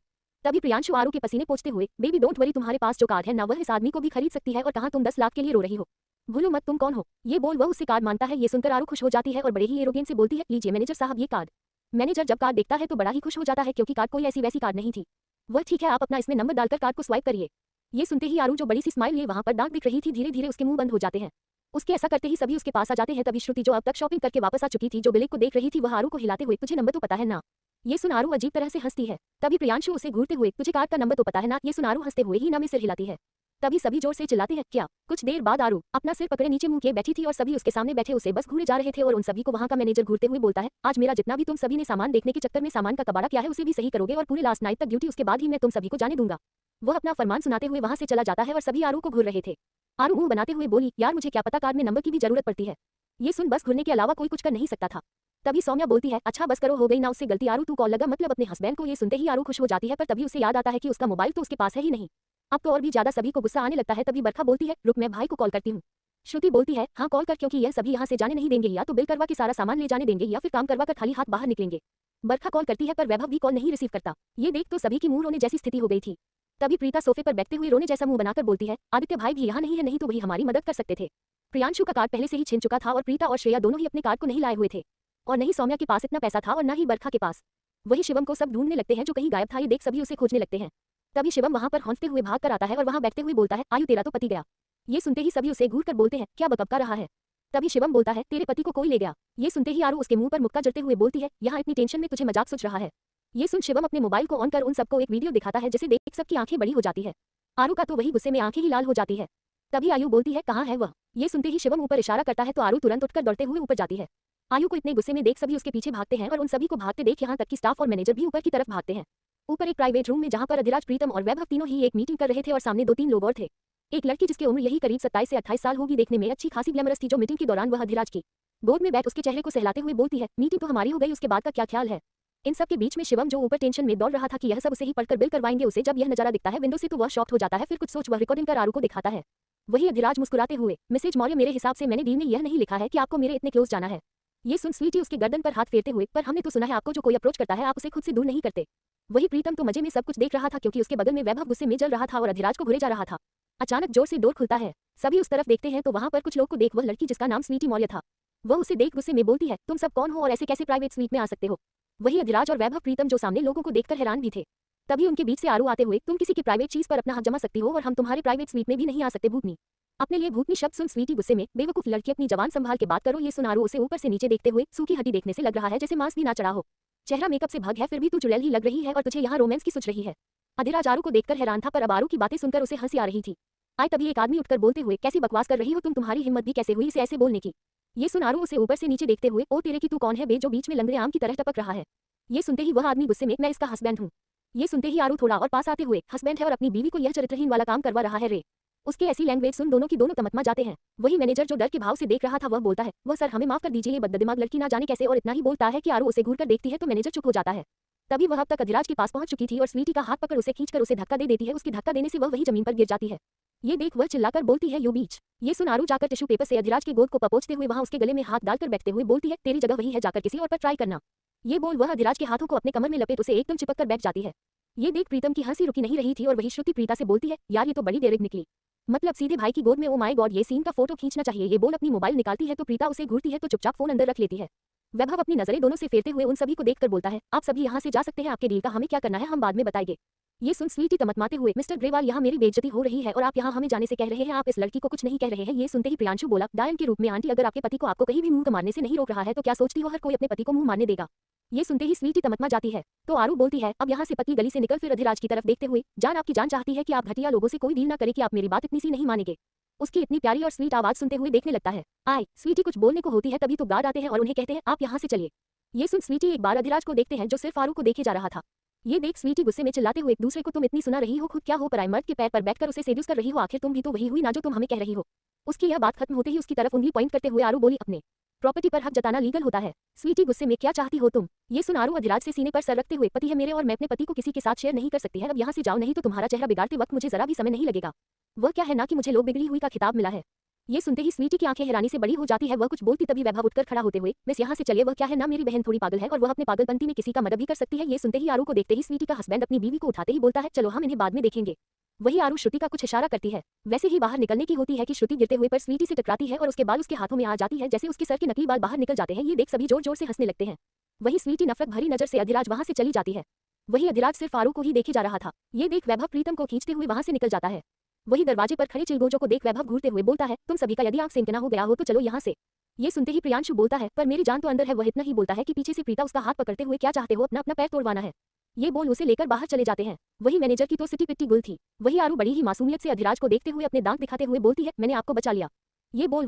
तभी प्रियांशु आरू के पसीने पोंछते हुए, बेबी डोंट वरी, तुम्हारे पास जो कार्ड है ना वह इस आदमी को भी खरीद सकती है, और कहाँ तुम 10 लाख के लिए रो रही हो? भूलो मत तुम कौन हो। ये बोल वह उससे कार्ड मांगता है। ये सुनकर आरू खुश हो जाती है और बड़े ही एरोगेंस से बोलती है, लीजिए मैनेजर साहब ये कार्ड। मैनेजर जब कार्ड देखता है तो बड़ा ही खुश हो जाता है क्योंकि कार्ड कोई ऐसी वैसी कार्ड नहीं थी। वह, ठीक है, आप अपना इसमें नंबर डालकर कार्ड को स्वाइप करिए। ये सुनते ही आरू जो बड़ी सी स्माइल लिए वहां पर दाग दिख रही थी, धीरे धीरे उसके मुंह बंद हो जाते हैं। उसके ऐसा करते ही सभी उसके पास आ जाते हैं। तभी श्रुति जो अब तक शॉपिंग करके वापस आ चुकी थी, जो बिलिंग को देख रही थी, वह आरू को हिलाते हुए, तुझे नंबर तो पता है ना? ये सुन आरू अजीब तरह से हंसती है। तभी प्रियांशु उसे घूरते हुए, तुझे कार्ड का नंबर तो पता है ना? ये सुन आरू हंसते हुए ही ना में सिर हिलाती है। तभी सभी जोर से चिल्लाते हैं, क्या? कुछ देर बाद आरू अपना सिर पकड़े नीचे मुंह किए बैठी थी और सभी उसके सामने बैठे उसे बस घूरे जा रहे थे। और उन सभी को वहां का मैनेजर घूरते हुए बोलता है, आज मेरा जितना भी तुम सभी ने सामान देखने के चक्कर में सामान का कबाड़ा किया है उसे भी सही करोगे, और पूरे लास्ट नाइट तक ड्यूटी, उसके बाद ही मैं तुम सभी को जाने दूंगा। वह अपना फरमान सुनाते हुए वहां से चला जाता है और सभी आरू को घूर रहे थे। आरू मुंह बनाते हुए बोली, यार मुझे क्या पता कार्ड में नंबर की भी जरूरत पड़ती है। ये सुन बस घूरने के अलावा कोई कुछ कर नहीं सकता था। तभी सौम्या बोलती है, अच्छा बस करो, हो गई ना उससे गलती, आरू तू कॉल लगा मतलब अपने हस्बैंड को। ये सुनते ही आरू खुश हो जाती है, पर तभी उसे याद आता है कि उसका मोबाइल तो उसके पास है ही नहीं। अब तो और भी ज्यादा सभी को गुस्सा आने लगता है। तभी बरखा बोलती है, रुक मैं भाई को कॉल करती हूँ। श्रुति बोलती है, हाँ कॉल कर, क्योंकि यह सभी यहाँ से जाने नहीं देंगे, या तो बिल करवा के सारा सामान ले जाने देंगे या फिर काम करवा कर खाली हाथ बाहर निकलेंगे। बरखा कॉल करती है पर वैभव भी कॉल नहीं रिसीव करता। ये देख तो सभी की मुंह रोने जैसी स्थिति हो गई थी। तभी प्रीता सोफे पर बैठते हुए रोने जैसा मुंह बनाकर बोलती है, आदित्य भाई भी यहाँ नहीं है, नहीं तो वही हमारी मदद कर सकते थे। प्रियांशु का कार्ड पहले से ही छिन चुका था और प्रीता और श्रेया दोनों ही अपने कार्ड को नहीं लाए हुए थे, और नहीं सौम्या के पास इतना पैसा था और न ही बरखा के पास। वही शिवम को सब ढूंढने लगते हैं जो कहीं गायब था। ये देख सभी उसे खोजने लगते हैं। तभी शिवम वहां पर हौंसते हुए भाग कर आता है और वहां बैठते हुए बोलता है, आयु तेरा तो पति गया। ये सुनते ही सभी उसे घूर कर बोलते हैं, क्या बकबका रहा है? तभी शिवम बोलता है, तेरे पति को कोई ले गया। ये सुनते ही आरू उसके मुंह पर मुक्का जड़ते हुए बोलती है, यहाँ इतनी टेंशन में तुझे मजाक सोच रहा है? ये सुन शिवम अपने मोबाइल को ऑन कर उन सबको एक वीडियो दिखाता है जिसे देख सबकी आंखें बड़ी हो जाती है। आरू का तो वही गुस्से में आंखें ही लाल हो जाती है। तभी आयु बोलती है, कहाँ है वह? ये सुनते ही शिवम ऊपर इशारा करता है तो आरू तुरंत उठकर दौड़ते हुए ऊपर जाती है। आयु को इतने गुस्से में देख सभी उसके पीछे भागते हैं और उन सभी को भागते देख यहाँ तक कि स्टाफ और मैनेजर भी ऊपर की तरफ भागते हैं। ऊपर एक प्राइवेट रूम में जहाँ पर अधिराज, प्रीतम और वैभव तीनों ही एक मीटिंग कर रहे थे और सामने 2-3 लोग और थे। एक लड़की जिसकी उम्र यही करीब 27 से 28 साल होगी, देखने में अच्छी खासी ग्लैमरस थी, जो मीटिंग के दौरान वह अधिराज की गोद में बैठ उसके चेहरे को सहलाते हुए बोलती है, मीटिंग तो हमारी हो गई, उसके बाद का क्या ख्याल है? इन सब के बीच में शिवम जो ऊपर टेंशन में दौड़ रहा था कि यह सब उसे ही पढ़कर बिल करवाएंगे, उसे जब यह नजारा दिखता है विंडो से तो वह शॉक्ड हो जाता है। फिर कुछ सोच वह रिकॉर्डिंग कर आरू को दिखाता है। वही अधिराज मुस्कुराते हुए, मिसेज मौर्य मेरे हिसाब से मैंने डील में यह नहीं लिखा है कि आपको मेरे इतने क्लोज जाना है। ये सुन स्वीटी उसके गर्दन पर हाथ फेरते हुए, पर हमने तो सुना है आपको जो कोई अप्रोच करता है आप उसे खुद से दूर नहीं करते। वही प्रीतम तो मजे में सब कुछ देख रहा था क्योंकि उसके बगल में वैभव गुस्से में जल रहा था और अधिराज को घुरे जा रहा था। अचानक जोर से डोर खुलता है। सभी उस तरफ देखते हैं तो वहां पर कुछ लोग को देख वह लड़की जिसका नाम स्वीटी मौर्य था, वह उसे देख गुस्से में बोलती है, तुम सब कौन हो और ऐसे कैसे प्राइवेट स्वीट में आ सकते हो? वही अधिराज और वैभव प्रीतम जो सामने लोगों को देखकर हैरान भी थे। तभी उनके बीच से आरू आते हुए, तुम किसी की प्राइवेट चीज पर अपना हक जमा सकती हो और हम तुम्हारे प्राइवेट स्वीट में भी नहीं आ सकते। भूतनी अपने लिए भूतनी शब्द सुन स्वीटी गुस्से में, बेवकूफ लड़की अपनी जबान संभाल के बात करो। ये सुन आरू उसे ऊपर से नीचे देखते हुए, सूखी हड्डी देखने से लग रहा है जैसे मांस भी ना चढ़ा हो। चेहरा मेकअप से भग है फिर भी तू चुड़ैल ही लग रही है और तुझे यहाँ रोमांस की सोच रही है। अधिराज आरू को देखकर हैरान था पर अब आरू की बातें सुनकर उसे हंसी आ रही थी। आए तभी एक आदमी उठकर बोलते हुए, कैसी बकवास कर रही हो तुम, तुम्हारी हिम्मत भी कैसे हुई इसे ऐसे बोलने की। ये सुन आरू उसे ऊपर से नीचे देखते हुए, ओ तेरे की तू कौन है बे जो बीच में लंगड़े आम की तरह टपक रहा है। ये सुनते ही वह आदमी गुस्से में, मैं इसका हस्बैंड हूँ। ये सुनते ही आरू थोड़ा और पास आते हुए, हस्बैंड है और अपनी बीवी को यह चरित्रहीन वाला काम करवा रहा है रे। उसके ऐसी लैंग्वेज सुन दोनों की दोनों तमतमा जाते हैं। वही मैनेजर जो डर के भाव से देख रहा था वह बोलता है, वह सर हमें माफ कर दीजिए, ये बददिमाग लड़की ना जाने कैसे, और इतना ही बोलता है कि आरू उसे घूरकर देखती है तो मैनेजर चुप हो जाता है। तभी वह अब तक अधिराज के पास पहुंच चुकी थी और स्वीटी का हाथ पकड़ उसे खींचकर उसे धक्का दे देती है। उसके धक्का देने से वह वही जमीन पर गिर जाती है। ये देख वह चिल्लाकर बोलती है, यू बीच। ये सुन आरू जाकर टिश्यू पेपर से अधिराज के गोद को पपोचते हुए वहां उसके गले में हाथ डालकर बैठते हुए बोलती है, तेरी जगह वही है, जाकर किसी और पर ट्राई करना। ये बोल वह अधिराज के हाथों को अपने कमर में लपेट उसे एकदम चिपक कर बैठ जाती है। ये देख प्रीतम की हंसी रुकी नहीं रही थी और वही श्रुति प्रीता से बोलती है, यार ये तो बड़ी डेयरिंग निकली, मतलब सीधे भाई की गोद में, ओ माय गॉड ये सीन का फोटो खींचना चाहिए। ये बोल अपनी मोबाइल निकालती है तो प्रीता उसे घूरती है तो चुपचाप फोन अंदर रख लेती है। वैभव अपनी नजरें दोनों से फेरते हुए उन सभी को देखकर बोलता है, आप सभी यहाँ से जा सकते हैं, आपके डील का हमें क्या करना है हम बाद में बताएंगे। ये सुन स्वीटी तमतमाते हुए, मिस्टर ग्रेवाल यहाँ मेरी बेइज्जती हो रही है और आप यहाँ हमें जाने से कह रहे हैं, आप इस लड़की को कुछ नहीं कह रहे हैं। ये सुनते ही प्रियांशु बोला, डायन के रूप में आंटी अगर आपके पति को आपको कहीं भी मुंह मारने से नहीं रोक रहा है तो क्या सोचती हो हर कोई अपने पति को मुंह मारने देगा। ये सुनते ही स्वीटी तमतमा जाती है तो आरू बोलती है, अब यहाँ से पतली गली से निकल फिर अधिराज की तरफ देखते हुए, जान आपकी जान चाहती है कि आप घटिया लोगों से कोई डील ना करे कि आप मेरी बात इतनी सी नहीं मानेंगे। उसकी इतनी प्यारी और स्वीट आवाज सुनते हुए देखने लगता है। आए स्वीटी कुछ बोलने को होती है तभी तो गार्ड आते हैं और उन्हें कहते हैं, आप यहाँ से चलिए। ये सुन स्वीटी एक बार अधिराज को देखते हैं जो सिर्फ आरू को देखे जा रहा था। ये देख स्वीटी गुस्से में चिल्लाते हुए, एक दूसरे को तुम इतनी सुना रही हो, खुद क्या हो, पराई मर्द के पैर पर बैठकर उसे सेड्यूस कर रही हो, आखिर तुम भी तो वही हुई ना जो तुम हमें कह रही हो। उसकी यह बात खत्म होते ही उसकी तरफ उंगली पॉइंट करते हुए आरू बोली, अपने प्रॉपर्टी पर हक जताना लीगल होता है। स्वीटी गुस्से में, क्या चाहती हो तुम। ये सुन आरू अधिराज से सीने पर सर रखते हुए, पति है मेरे और मैं अपने पति को किसी के साथ शेयर नहीं कर सकती है, अब यहाँ से जाओ नहीं तो तुम्हारा चेहरा बिगाड़ते वक्त मुझे जरा भी समय नहीं लगेगा। वह क्या है ना कि मुझे लोग बिगड़ी हुई का खिताब मिला है। ये सुनते ही स्वीटी की आंखें हैरानी से बड़ी हो जाती है। वह कुछ बोलती तभी वैभव उठकर खड़ा होते हुए, मिस यहाँ से चलिए, वह क्या है ना मेरी बहन थोड़ी पागल है और वह अपने पागलपंती में किसी का मर्डर भी कर सकती है। ये सुनते ही आरू को देखते ही स्वीटी का हस्बैंड अपनी बीवी को उठाते ही बोलता है, चलो हम इन्हें बाद में देखेंगे। वही आरू श्रुति का कुछ इशारा करती है। वैसे ही बाहर निकलने की होती है कि श्रुति गिरते हुए पर स्वीटी से टकराती है और उसके बाल उसके हाथों में आ जाती है जैसे उसके सर के नकली बाल बाहर निकल जाते हैं। ये देख सभी जोर जोर से हंसने लगते हैं। वही स्वीटी नफरत भरी नजर से अधिराज वहां से चली जाती है। वही अधिराज सिर्फ आरू को ही देखे जा रहा था। ये देख वैभव प्रीतम को खींचते हुए वहां से निकल जाता है। वही दरवाजे पर खड़े चिलगोजों को देख वैभव घूरते हुए बोलता है, तुम सभी का यदि आंख से इम्तना हो गया हो तो चलो यहाँ से। ये सुनते ही प्रियांशु बोलता है, पर मेरी जान तो अंदर है। वह इतना ही बोलता है कि पीछे से प्रीता उसका हाथ पकड़ते हुए, क्या चाहते हो, अपना अपना पैर तोड़वाना है। ये बोल उसे लेकर बाहर चले जाते हैं। वही मैनेजर की तो सिटी पिट्टी गुल थी। वही आरू बड़ी ही मासूमियत से अधिराज को देखते हुए अपने दांत दिखाते हुए बोलती है, मैंने आपको बचा लिया। ये बोल